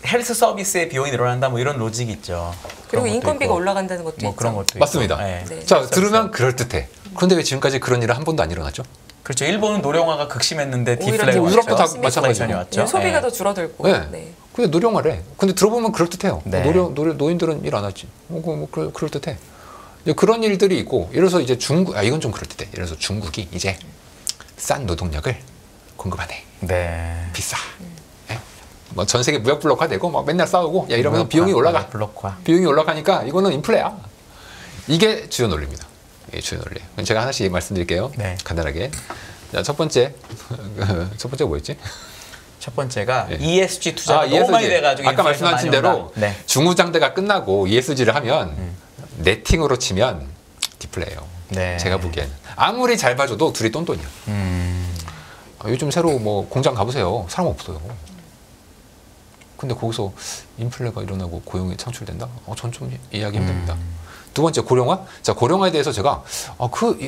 헬스 서비스의 비용이 늘어난다 뭐 이런 로직이 있죠. 그리고 인건비가 올라간다는 것도 뭐 있죠. 그런 것도 맞습니다. 있고. 네. 네. 자, 들으면 그럴듯해. 그런데 왜 지금까지 그런 일은 한 번도 안 일어났죠? 그렇죠. 일본은 노령화가 극심했는데 오히려 디플레가 뭐 유럽도 다 왔죠. 마찬가지죠. 디플레이션이 왔죠. 소비가 네. 더 줄어들고. 네. 네. 근데 노령화래. 근데 들어보면 그럴듯해요. 네. 노인들은 일 안 하지. 그럴듯해. 이제 그런 일들이 있고, 예를 들어서 이제 이건 좀 그럴듯해. 예를 들어서 중국이 이제 싼 노동력을 공급하네. 네. 비싸. 예? 뭐 전 세계 무역 블록화되고 막 맨날 싸우고 야 이러면 비용이 올라가. 블록화. 비용이 올라가니까 이거는 인플레야. 이게 주요 논리입니다. 이게 주요 논리. 제가 하나씩 말씀드릴게요. 네. 간단하게. 자, 첫 번째 뭐였지? 첫 번째가 네. ESG 투자가 너무 ESG. 많이 돼가지고 아까 말씀하신 대로 네. 중후장대가 끝나고 ESG를 하면 네팅으로 치면 디플레예요. 네. 제가 보기에는 아무리 잘 봐줘도 둘이 똔똔이야. 요즘 새로 뭐 공장 가보세요. 사람 없어요. 근데 거기서 인플레가 일어나고 고용이 창출된다? 전 좀 이해하기 힘듭니다. 두 번째 고령화. 자, 고령화에 대해서 제가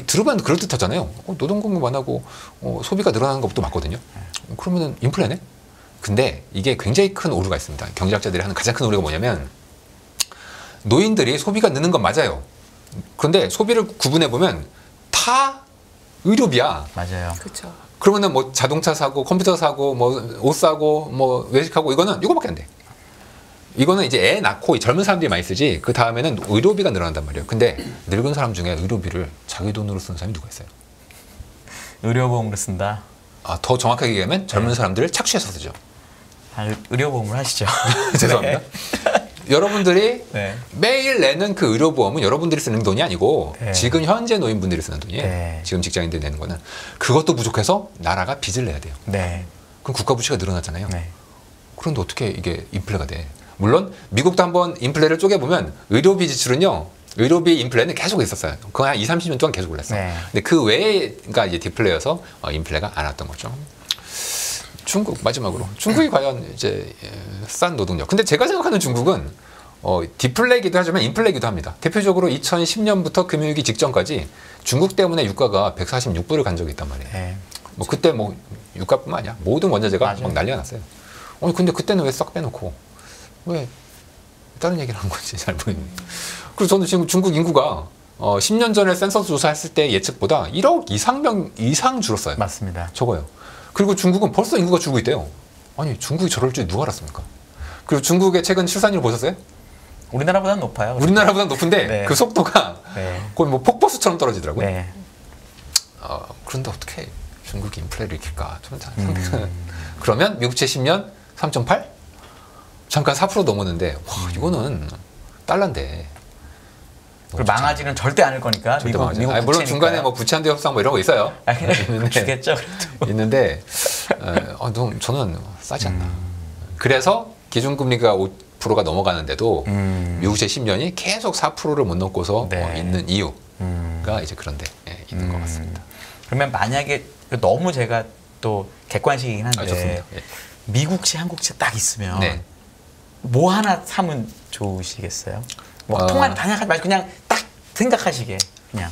들으면 그럴듯하잖아요. 노동 공급 안 하고 소비가 늘어나는 것도 맞거든요. 그러면은 인플레네. 근데 이게 굉장히 큰 오류가 있습니다. 경제학자들이 하는 가장 큰 오류가 뭐냐면 노인들이 소비가 느는 건 맞아요. 그런데 소비를 구분해 보면 다 의료비야. 맞아요. 그렇죠. 그러면은 뭐 자동차 사고 컴퓨터 사고 뭐 옷 사고 뭐 외식하고 이거는 이거밖에 안 돼. 이거는 이제 애 낳고 젊은 사람들이 많이 쓰지. 그 다음에는 의료비가 늘어난단 말이에요. 근데 늙은 사람 중에 의료비를 자기 돈으로 쓰는 사람이 누가 있어요? 의료보험으로 쓴다. 더 정확하게 얘기하면 젊은 사람들을 착취해서 쓰죠. 의료보험을 하시죠. 죄송합니다. 네. 여러분들이 네. 매일 내는 그 의료보험은 여러분들이 쓰는 돈이 아니고 네. 지금 현재 노인분들이 쓰는 돈이에요. 네. 지금 직장인들이 내는 거는. 그것도 부족해서 나라가 빚을 내야 돼요. 네. 그럼 국가 부채가 늘어나잖아요. 네. 그런데 어떻게 이게 인플레가 돼? 물론 미국도 한번 인플레를 쪼개보면 의료비 지출은요. 의료비 인플레는 계속 있었어요. 그거 한 20, 30년 동안 계속 올랐어요. 네. 근데 그 외에가 이제 디플레여서 인플레가 안 왔던 거죠. 중국 마지막으로. 중국이 과연 이제 싼 노동력. 근데 제가 생각하는 중국은 디플레이기도 하지만 인플레이기도 합니다. 대표적으로 2010년부터 금융위기 직전까지 중국 때문에 유가가 146불을 간 적이 있단 말이에요. 네. 뭐 그때 뭐 유가뿐만 아니야. 모든 원자재가 맞아요. 막 난리가 났어요. 근데 그때는 왜 싹 빼놓고 왜 다른 얘기를 하는 건지 잘 모르겠네요. 그리고 저는 지금 중국 인구가 10년 전에 센서스 조사했을 때 예측보다 1억 이상 줄었어요. 맞습니다. 적어요. 그리고 중국은 벌써 인구가 줄고 있대요. 아니 중국이 저럴 줄 누가 알았습니까? 그리고 중국의 최근 출산율 보셨어요? 우리나라보다는 높아요. 우리나라보다 높은데 네. 그 속도가 네. 거의 뭐 폭포수처럼 떨어지더라고요. 네. 그런데 어떻게 중국이 인플레를 일으킬까? 그러면 미국채 10년 3.8? 잠깐 4% 넘었는데 와 이거는 달러인데 그리고 망하지는 절대 않을 거니까. 절대 미국 아니, 물론 중간에 뭐 부채한도 협상 뭐 이런 거 있어요. 주겠죠. 있는데 저는 싸지 않나. 그래서 기준금리가 5%가 넘어가는데도 미국채 10년이 계속 4%를 못 넘고서 네. 있는 이유가 이제 그런데 있는 것 같습니다. 그러면 만약에 너무 제가 또 객관식이긴 한데 좋습니다. 예. 미국채, 한국채 딱 있으면 네. 뭐 하나 사면 좋으시겠어요? 뭐 통화를 다녀가지 말고 그냥 딱 생각하시게 그냥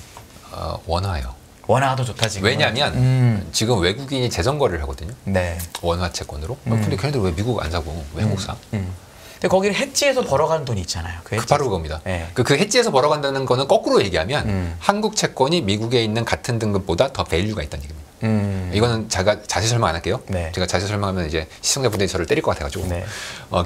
원화요. 원화도 좋다 지금. 왜냐하면 지금 외국인이 재정 거래를 하거든요. 네. 원화 채권으로. 근데 걔네들 왜 미국 안 사고 왜 한국 사? 근데 거기를 해지해서 벌어가는 돈이 있잖아요. 바로 그겁니다. 네. 그 해지해서 벌어간다는 거는 거꾸로 얘기하면 한국 채권이 미국에 있는 같은 등급보다 더 밸류가 있다는 얘기입니다. 이거는 제가 자세히 설명 안 할게요. 네. 제가 자세히 설명하면 이제 시청자분들이 저를 때릴 것 같아가지고 네.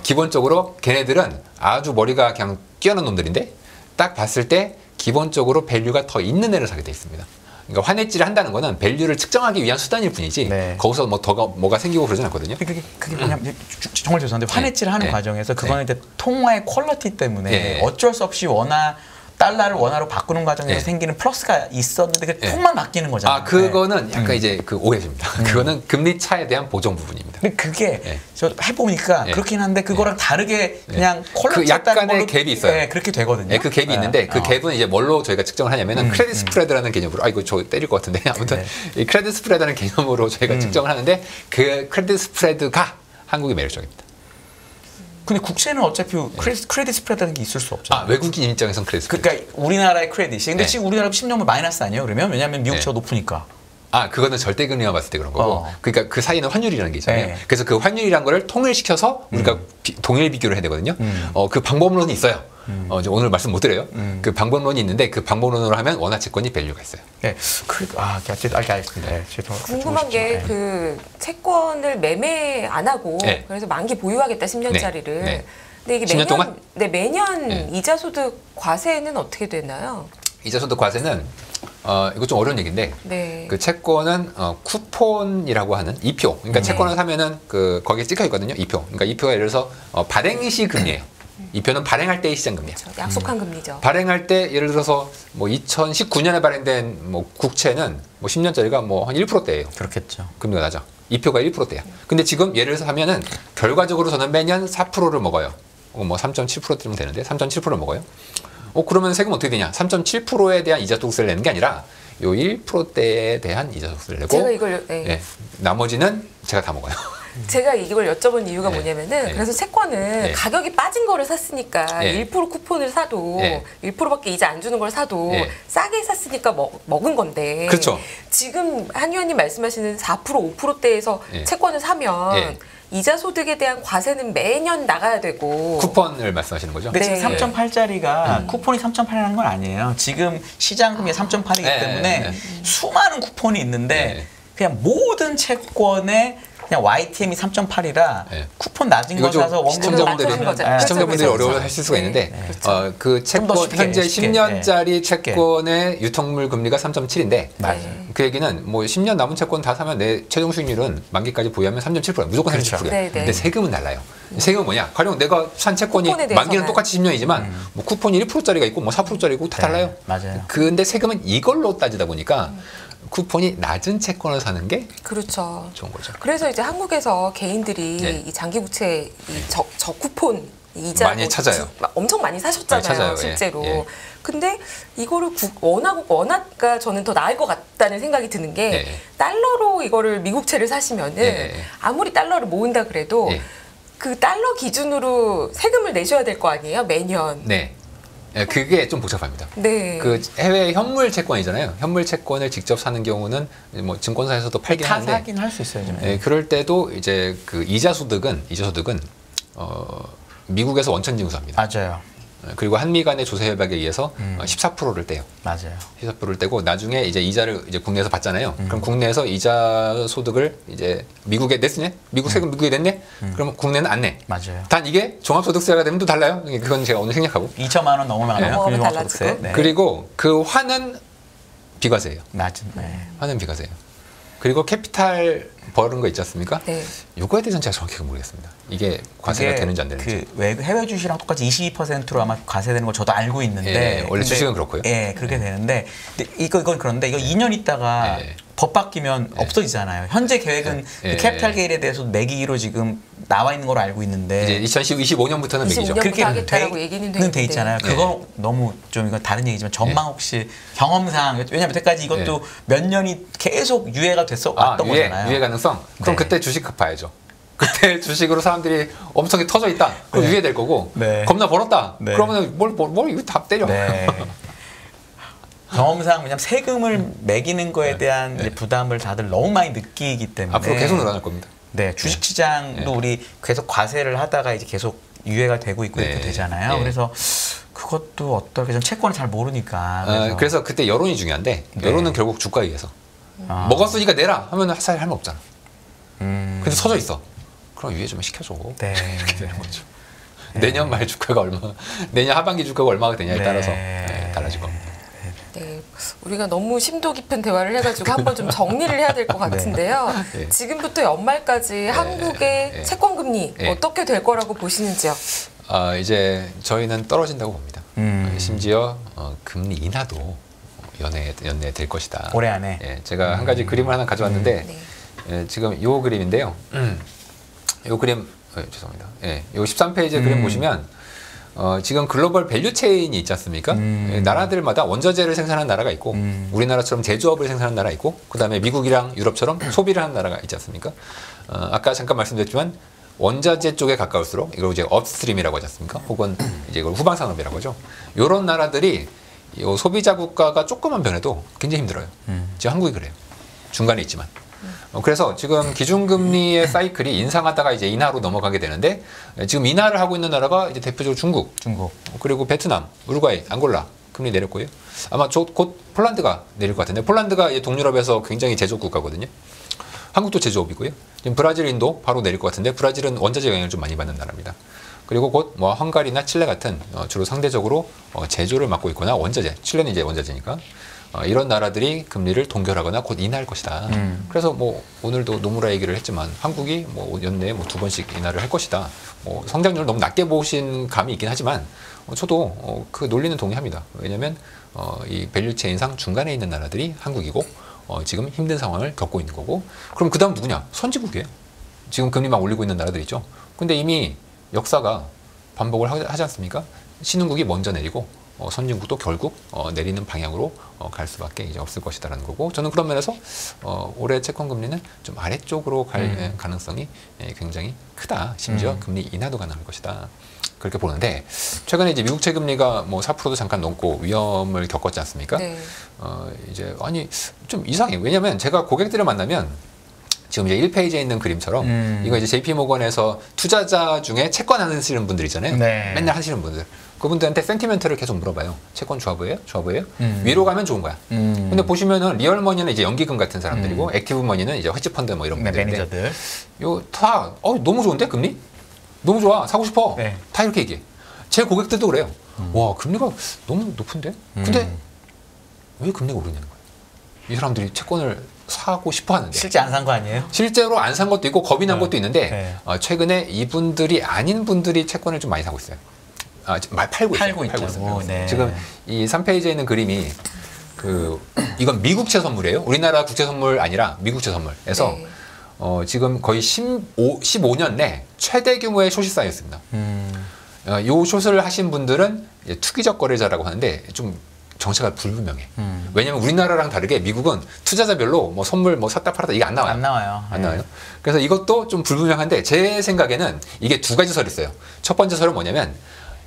기본적으로 걔네들은 아주 머리가 그냥 뛰어난 놈들인데 딱 봤을 때 기본적으로 밸류가 더 있는 애를 사게 돼 있습니다. 그러니까 환해지를 한다는 거는 밸류를 측정하기 위한 수단일 뿐이지 네. 거기서 뭐 뭐가 생기고 그러진 않거든요. 그게 뭐냐면 정말 죄송한데 환해지를 하는 네. 과정에서 그거는 이제 통화의 퀄리티 때문에 네. 어쩔 수 없이 달러를 원화로 바꾸는 과정에서 네. 생기는 플러스가 있었는데 그 네. 통만 바뀌는 거잖아요. 그거는 약간 이제 그 오해입니다. 그거는 금리 차에 대한 보정 부분입니다. 근데 그게 네. 저 해보니까 네. 그렇긴 한데 그거랑 다르게 그냥 퀄리티 그 약간의 갭이 있어요. 네, 그렇게 되거든요. 네, 그 갭이 있는데 그 갭은 이제 뭘로 저희가 측정을 하냐면은 크레딧 스프레드라는 개념으로 이거 저 때릴 것 같은데 아무튼 이 크레딧 스프레드라는 개념으로 저희가 측정을 하는데 그 크레딧 스프레드가 한국의 매력적입니다. 근데 국채는 어차피 크레딧 스프레드라는 게 있을 수 없잖아요. 외국인 입장에선 크레딧 스프레드. 그러니까 우리나라의 크레딧이. 근데 네. 지금 우리나라 10년물 마이너스 아니에요? 그러면 왜냐하면 미국채가 네. 높으니까. 그거는 절대 금리만 봤을 때 그런 거고. 그러니까 그 사이는 환율이라는 게 있잖아요. 네. 그래서 그 환율이라는 거를 통일시켜서 우리가 동일 비교를 해야 되거든요. 그 방법론이 있어요. 이제 오늘 말씀 못 드려요. 그 방법론이 있는데 그 방법론으로 하면 원화 채권이 밸류가 있어요. 네. 알겠습니다. 네. 궁금한 게 그 채권을 매매 안 하고 네. 그래서 만기 보유하겠다 10년짜리를. 네. 네. 근데 이게 10년 동안? 매년 네. 이자 소득 과세는 어떻게 되나요? 이자 소득 과세는 이거 좀 어려운 얘기인데 네. 그 채권은 쿠폰이라고 하는 이표. 그러니까 채권을 사면은 거기에 찍혀 있거든요. 이표. 그러니까 이표가 예를 들어서 발행 시 금리예요. 이표는 발행할 때의 시장 금리야. 그렇죠. 약속한 금리죠. 발행할 때 예를 들어서 뭐 2019년에 발행된 뭐 국채는 뭐 10년짜리가 뭐 한 1%대예요. 그렇겠죠. 금리가 낮아. 이표가 1%대야. 근데 지금 예를 들어서 하면은 결과적으로 저는 매년 4%를 먹어요. 뭐 3.7%면 되는데 3.7%를 먹어요. 그러면 세금 어떻게 되냐? 3.7%에 대한 이자 소득세를 내는 게 아니라 요 1%대에 대한 이자 소득세를 내고 제가 이걸 나머지는 제가 다 먹어요. 제가 이걸 여쭤본 이유가 네. 뭐냐면은 네. 그래서 채권은 네. 가격이 빠진 거를 샀으니까 네. 1% 쿠폰을 사도 네. 1%밖에 이자 안 주는 걸 사도 네. 싸게 샀으니까 먹은 건데 그렇죠. 지금 한 의원님 말씀하시는 4% 5%대에서 네. 채권을 사면 네. 이자 소득에 대한 과세는 매년 나가야 되고 쿠폰을 말씀하시는 거죠? 근데 네. 지금 3.8짜리가 쿠폰이 3.8이라는 건 아니에요. 지금 시장금리 3.8이기 네. 때문에 네. 수많은 쿠폰이 있는데 그냥 모든 채권에 그냥 YTM이 3.8이라 네. 쿠폰 낮은 이거 거 좀 사서 원금을 맞춰준 거죠. 시청자분들이 그렇죠. 어려워하실 수가 있는데 네. 그 좀더 채권 쉽게, 현재 쉽게. 10년짜리 네. 쉽게. 채권의 유통물 금리가 3.7인데 맞아요. 그 얘기는 뭐 10년 남은 채권 다 사면 내 최종 수익률은 만기까지 보유하면 3.7%야. 무조건 3.7%야. 그렇죠. 네, 네. 근데 세금은 달라요. 세금은 뭐냐? 가령 내가 산 채권이 쿠폰에 대해서는- 만기는 똑같이 10년이지만 뭐 쿠폰이 1%짜리가 있고 뭐 4%짜리고 다 달라요. 맞아요. 근데 세금은 이걸로 따지다 보니까 쿠폰이 낮은 채권을 사는 게 그렇죠. 좋은 거죠. 그래서 이제 한국에서 개인들이 네. 이 장기부채 저쿠폰 이자 많이 찾아요. 엄청 많이 사셨잖아요, 많이 찾아요. 실제로. 예. 근데 이거를 원화가 저는 더 나을 것 같다는 생각이 드는 게 예. 달러로 이거를 미국채를 사시면은 예. 아무리 달러를 모은다 그래도 예. 그 달러 기준으로 세금을 내셔야 될 거 아니에요, 매년. 네. 그게 좀 복잡합니다. 네. 그 해외 현물 채권이잖아요. 현물 채권을 직접 사는 경우는 뭐 증권사에서도 팔긴 다 하는데 사긴 할 수 있어요. 지금. 그럴 때도 이제 그 이자 소득은 미국에서 원천 징수합니다. 맞아요. 그리고 한미 간의 조세 협약에 의해서 14%를 떼요. 맞아요. 14%를 떼고 나중에 이제 이자를 이제 국내에서 받잖아요. 그럼 국내에서 이자 소득을 이제 미국에 냈네? 미국 세금 미국에 냈네? 그러면 국내는 안 내. 맞아요. 단 이게 종합소득세가 되면 또 달라요. 그건 제가 오늘 생략하고. 2천만 원 넘으면 네. 넘어가면 종합소득세. 달라지고. 네. 그리고 그 화는 비과세예요. 낮은. 네. 화는 비과세예요. 그리고 캐피탈 벌은 거 있지 않습니까? 네. 이거에 대해서는 제가 정확히 모르겠습니다. 이게 과세가 되는지 안 되는지. 그 해외 주식이랑 똑같이 22%로 아마 과세되는 걸 저도 알고 있는데. 원래 주식은 그렇고요. 예, 그렇게 되는데 근데 이건 그런데 이거 2년 있다가 법 바뀌면 없어지잖아요. 현재 계획은 그 캐피탈 게인에 대해서 매기로 지금 나와 있는 걸로 알고 있는데 이제 2025년부터는 매기죠. 25년부터 그렇게 하겠다라고 얘기는 돼 있잖아요. 그거 너무 좀 이건 다른 얘기지만 전망 혹시 경험상 왜냐면 여태까지 이것도 몇 년이 계속 유예가 됐어 왔던 거잖아요. 유예 가능성? 그럼 그때 주식 봐야죠. 그때 주식으로 사람들이 엄청 터져 있다. 그럼 유예될 거고 겁나 벌었다. 그러면 뭘 이거 다 때려. 경험상 왜냐면 세금을 매기는 거에 대한 이제 부담을 다들 너무 많이 느끼기 때문에 앞으로 계속 늘어날 겁니다. 네, 주식시장도 우리 계속 과세를 하다가 이제 계속 유예가 되고 있고 이렇게 되잖아요. 그래서 그것도 어떻게 좀 채권을 잘 모르니까. 그래서 그때 여론이 중요한데 여론은 결국 주가에 의해서 먹었으니까 내라 하면 사실 할 말 없잖아. 근데 서져 있어. 그럼 유예 좀 시켜줘. 이렇게 되는 거죠. 내년 말 주가가 내년 하반기 주가가 얼마가 되냐에 따라서 달라질 겁니다. 네, 우리가 너무 심도 깊은 대화를 해가지고 한번 좀 정리를 해야 될 것 같은데요. 지금부터 연말까지 한국의 채권 금리 어떻게 될 거라고 보시는지요? 이제 저희는 떨어진다고 봅니다. 심지어 금리 인하도 연내에 될 것이다. 올해 안에. 제가 한 가지 그림을 하나 가져왔는데 지금 요 그림인데요. 요 그림 죄송합니다. 요 13페이지 그림 보시면. 지금 글로벌 밸류 체인이 있지 않습니까? 나라들마다 원자재를 생산하는 나라가 있고 우리나라처럼 제조업을 생산하는 나라가 있고 그다음에 미국이랑 유럽처럼 소비를 하는 나라가 있지 않습니까? 아까 잠깐 말씀드렸지만 원자재 쪽에 가까울수록 이걸 이제 업스트림이라고 하지 않습니까? 혹은 이제 이걸 후방 산업이라고 하죠. 이런 나라들이 이 소비자 국가가 조금만 변해도 굉장히 힘들어요. 지금 한국이 그래요. 중간에 있지만. 그래서 지금 기준금리의 사이클이 인상하다가 이제 인하로 넘어가게 되는데 지금 인하를 하고 있는 나라가 이제 대표적으로 중국, 그리고 베트남, 우루과이, 앙골라 금리 내렸고요. 아마 곧 폴란드가 내릴 것 같은데 폴란드가 동유럽에서 굉장히 제조업 국가거든요. 한국도 제조업이고요. 지금 브라질, 인도 바로 내릴 것 같은데 브라질은 원자재 영향을 좀 많이 받는 나라입니다. 그리고 곧 뭐 헝가리나 칠레 같은 주로 상대적으로 제조를 맡고 있거나 원자재, 칠레는 이제 원자재니까. 이런 나라들이 금리를 동결하거나 곧 인하할 것이다. 그래서 뭐 오늘도 노무라 얘기를 했지만 한국이 뭐 연내에 뭐 2번씩 인하를 할 것이다. 뭐 성장률을 너무 낮게 보신 감이 있긴 하지만 저도 그 논리는 동의합니다. 왜냐하면 이 밸류체인상 중간에 있는 나라들이 한국이고 지금 힘든 상황을 겪고 있는 거고 그럼 그 다음 누구냐? 선진국이에요. 지금 금리 막 올리고 있는 나라들 있죠. 근데 이미 역사가 반복을 하지 않습니까? 신흥국이 먼저 내리고 선진국도 결국 내리는 방향으로 갈 수밖에 이제 없을 것이다라는 거고 저는 그런 면에서 올해 채권 금리는 좀 아래쪽으로 갈 가능성이 굉장히 크다. 심지어 금리 인하도 가능할 것이다. 그렇게 보는데 최근에 이제 미국 채금리가 뭐 4%도 잠깐 넘고 위험을 겪었지 않습니까? 이제 아니 좀 이상해요. 왜냐하면 제가 고객들을 만나면 지금 이제 1페이지에 있는 그림처럼 이거 이제 JP모건에서 투자자 중에 채권 하시는 분들 있잖아요. 맨날 하시는 분들. 그분들한테 센티멘트를 계속 물어봐요. 채권 좋아 보여요? 좋아 보여요? 위로 가면 좋은 거야. 근데 보시면은 리얼머니는 이제 연기금 같은 사람들이고 액티브머니는 이제 헤지펀드 뭐 이런 분들인데 매니저들. 요 다 너무 좋은데 금리? 너무 좋아. 사고 싶어. 다 이렇게 얘기해. 제 고객들도 그래요. 와 금리가 너무 높은데? 근데 왜 금리가 오르냐는 거예요. 이 사람들이 채권을 사고 싶어 하는데 실제 안 산 거 아니에요? 실제로 안 산 것도 있고 겁이 난 것도 있는데 최근에 이분들이 아닌 분들이 채권을 좀 많이 사고 있어요. 팔고 있어요. 지금 이 3페이지에 있는 그림이 이건 미국채 선물이에요. 우리나라 국채 선물 아니라 미국채 선물에서 지금 거의 15년 내 최대 규모의 숏이 쌓였습니다. 요 숏을 하신 분들은 이제 투기적 거래자라고 하는데 좀 정체가 불분명해. 왜냐면 우리나라랑 다르게 미국은 투자자별로 뭐 선물 뭐 샀다 팔았다 이게 안 나와요. 안 나와요. 그래서 이것도 좀 불분명한데 제 생각에는 이게 두 가지 설이 있어요. 첫 번째 설은 뭐냐면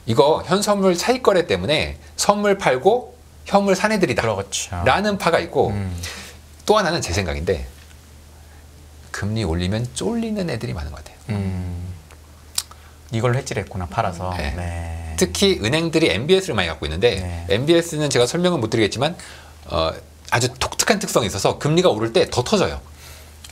이거 현선물 차익 거래 때문에 선물 팔고 현물 산 애들이다. 그렇죠. 라는 파가 있고 또 하나는 제 생각인데 금리 올리면 쫄리는 애들이 많은 것 같아요. 이걸 해지했구나 팔아서. 특히 은행들이 MBS를 많이 갖고 있는데 MBS는 제가 설명은 못 드리겠지만 아주 독특한 특성이 있어서 금리가 오를 때 더 터져요.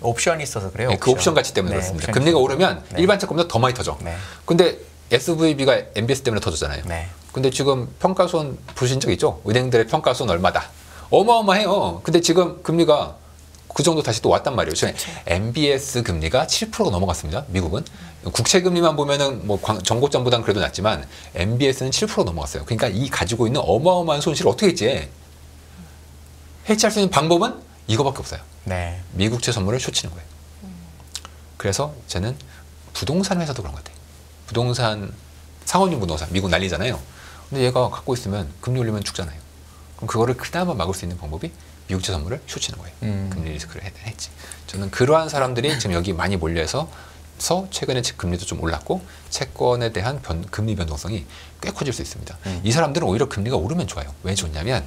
옵션이 있어서 그래요. 그 옵션 가치 때문에 그렇습니다. 금리가 오르면 일반 채권보다 더 많이 터져. 근데 SVB가 MBS 때문에 터졌잖아요. 근데 지금 평가손 보신 적 있죠? 은행들의 평가손 얼마다. 어마어마해요. 근데 지금 금리가 그 정도 다시 또 왔단 말이에요. 최근에 MBS 금리가 7%가 넘어갔습니다. 미국은. 국채 금리만 보면은 뭐 전고점보다는 그래도 낮지만 MBS는 7% 넘어갔어요. 그러니까 이 가지고 있는 어마어마한 손실을 어떻게 해지할 수 있는 방법은 이거밖에 없어요. 네. 미국채 선물을 쇼치는 거예요. 그래서 저는 부동산 회사도 그런 것 같아요. 부동산 상업용 부동산 미국 난리잖아요. 근데 얘가 갖고 있으면 금리 올리면 죽잖아요. 그럼 그거를 그나마 막을 수 있는 방법이 미국채 선물을 쇼치는 거예요. 금리 리스크를 했지. 저는 그러한 사람들이 지금 여기 많이 몰려서 최근에 금리도 좀 올랐고 채권에 대한 금리 변동성이 꽤 커질 수 있습니다. 이 사람들은 오히려 금리가 오르면 좋아요. 왜 좋냐면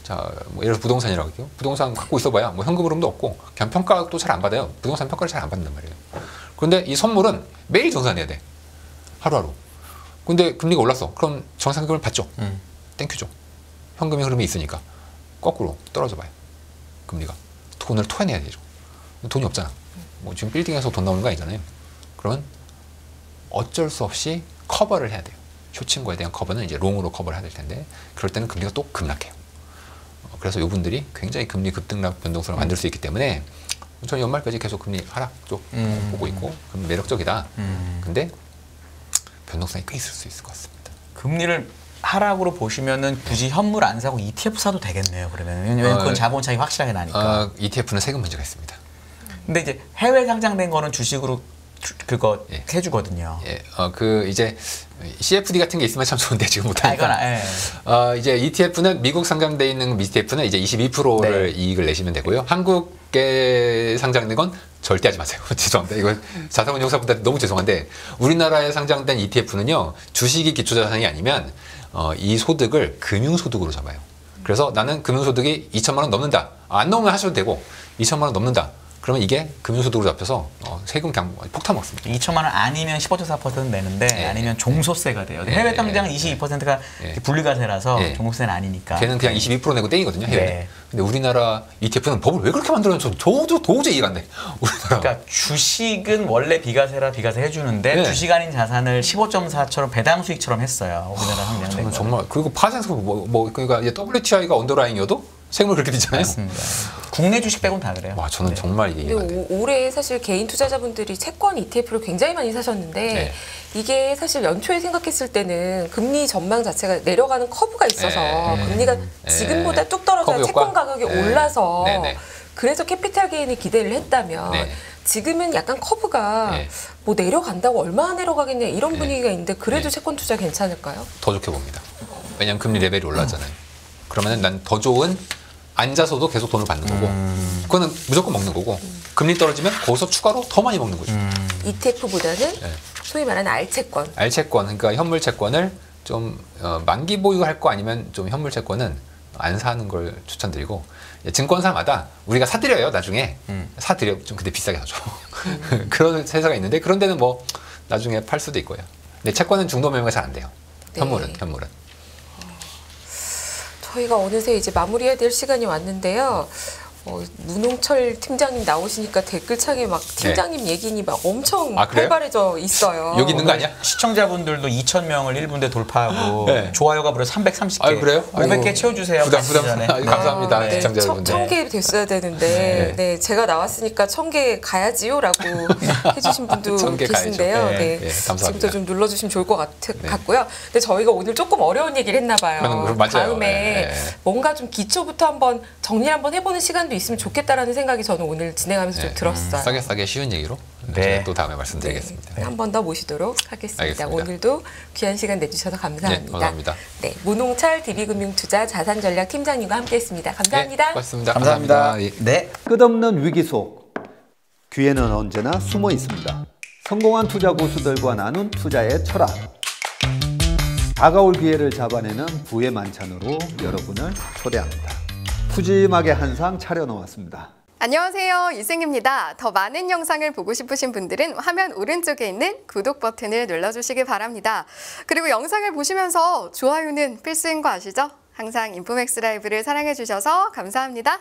자, 뭐 예를 들어 부동산이라고 할게요. 부동산 갖고 있어봐야 뭐 현금 흐름도 없고 그냥 평가도 잘 안 받아요. 부동산 평가를 잘 안 받는단 말이에요. 그런데 이 선물은 매일 정산해야 돼. 하루하루. 근데 금리가 올랐어. 그럼 정산금을 받죠. 땡큐죠. 현금의 흐름이 있으니까 거꾸로 떨어져 봐요. 금리가. 돈을 토해내야 되죠. 돈이 없잖아. 뭐 지금 빌딩에서 돈 나오는 거 아니잖아요. 그러면 어쩔 수 없이 커버를 해야 돼요. 쇼친 거에 대한 커버는 이제 롱으로 커버를 해야 될 텐데 그럴 때는 금리가 또 급락해요. 그래서 이분들이 굉장히 금리 급등락 변동성을 만들 수 있기 때문에 저는 연말까지 계속 금리 하락 쪽 보고 있고 그럼 매력적이다. 근데 변동성이 꽤 있을 수 있을 것 같습니다. 금리를 하락으로 보시면은 굳이 현물 안 사고 ETF 사도 되겠네요. 그러면 왜냐면 그건 자본 차익이 확실하게 나니까. ETF는 세금 문제가 있습니다. 근데 이제 해외 상장된 거는 주식으로 그거 예. 해주거든요. 예, 이제 CFD 같은 게 있으면 참 좋은데 지금 못하니까. 예. 이제 ETF는 미국 상장돼 있는 ETF는 이제 22%를 네. 이익을 내시면 되고요. 한국에 상장된 건 절대 하지 마세요. 죄송합니다. 이거 자산운용사분들 너무 죄송한데 우리나라에 상장된 ETF는요 주식이 기초자산이 아니면 이 소득을 금융소득으로 잡아요. 그래서 나는 금융소득이 2천만 원 넘는다. 안 넘으면 하셔도 되고 2천만 원 넘는다. 그러면 이게 금융소득으로 잡혀서 세금 그냥 폭탄 먹습니다. 2천만 원 아니면 15.4%는 내는데 네. 아니면 종소세가 돼요. 해외 상장은 22%가 분리과세라서 종소세는 아니니까. 걔는 그냥 22% 내고 땡이거든요. 해외. 네. 근데 우리나라 ETF는 법을 왜 그렇게 만들었는지 저도 도저히 이해가 안 돼. 우리나라. 그러니까 주식은 원래 비과세라 비과세 해주는데 네. 주식 아닌 자산을 15.4처럼 배당 수익처럼 했어요. 우리나라 상장은. 저는 정말 그리고 파생서 그러니까 이제 WTI가 언더라인이어도 세금을 그렇게 비잖아요. 맞습니다. 국내 주식 빼고는 다 그래요. 와, 저는 정말 이게 이해가 안 돼요. 올해 사실 개인 투자자분들이 채권 ETF를 굉장히 많이 사셨는데 네. 이게 사실 연초에 생각했을 때는 금리 전망 자체가 내려가는 커브가 있어서 금리가 지금보다 뚝 떨어져야 커브 채권 효과? 가격이 올라서 네네. 그래서 캐피탈 게인을 기대를 했다면 네. 지금은 약간 커브가 네. 뭐 내려간다고 얼마나 내려가겠냐 이런 네. 분위기가 있는데 그래도 네. 채권 투자 괜찮을까요? 더 좋게 봅니다. 왜냐하면 금리 레벨이 올랐잖아요. 그러면 난 더 좋은 앉아서도 계속 돈을 받는 거고 그거는 무조건 먹는 거고 금리 떨어지면 거기서 추가로 더 많이 먹는 거죠. ETF보다는 네. 소위 말하는 알채권. 알채권, 그러니까 현물 채권을 좀 만기 보유할 거 아니면 좀 현물 채권은 안 사는 걸 추천드리고 증권사마다 우리가 사드려요 나중에 사드려 좀 근데 비싸게 사죠. 그런 회사가 있는데 그런 데는 뭐 나중에 팔 수도 있고요. 근데 채권은 중도 매매가 잘 안 돼요. 현물은. 저희가 어느새 이제 마무리해야 될 시간이 왔는데요. 문홍철 팀장님 나오시니까 댓글창에 막 팀장님 얘기니 막 엄청 활발해져 있어요. 여기 있는 거 아니야? 시청자분들도 2,000명을 1분대 돌파하고 네. 좋아요가 무려 330개. 아, 그래요? 500개 채워주세요. 부담. 감사합니다. 네. 시청자 여러분. 1,000개 됐어야 되는데 네, 제가 나왔으니까 1,000개 가야지요라고 해주신 분도 1000개 계신데요. 가야죠. 네. 감사합니다. 지금부터 좀 눌러주시면 좋을 것 같고요. 근데 저희가 오늘 조금 어려운 얘기를 했나 봐요. 맞아요. 다음에 뭔가 좀 기초부터 한번 정리 한번 해보는 시간도 있으면 좋겠다라는 생각이 저는 오늘 진행하면서 좀 들었어요. 싸게 쉬운 얘기로 또 다음에 말씀드리겠습니다. 한 번 더 모시도록 하겠습니다. 알겠습니다. 오늘도 귀한 시간 내주셔서 감사합니다. 네, 감사합니다. 네, 문홍철 DB금융투자 자산전략 팀장님과 함께했습니다. 감사합니다. 네, 고맙습니다. 감사합니다. 네. 끝없는 위기 속 기회는 언제나 숨어 있습니다. 성공한 투자 고수들과 나눈 투자의 철학. 다가올 기회를 잡아내는 부의 만찬으로 여러분을 초대합니다. 푸짐하게 한 상 차려놓았습니다. 안녕하세요, 유승입니다. 더 많은 영상을 보고 싶으신 분들은 화면 오른쪽에 있는 구독 버튼을 눌러주시기 바랍니다. 그리고 영상을 보시면서 좋아요는 필수인 거 아시죠? 항상 인포맥스 라이브를 사랑해주셔서 감사합니다.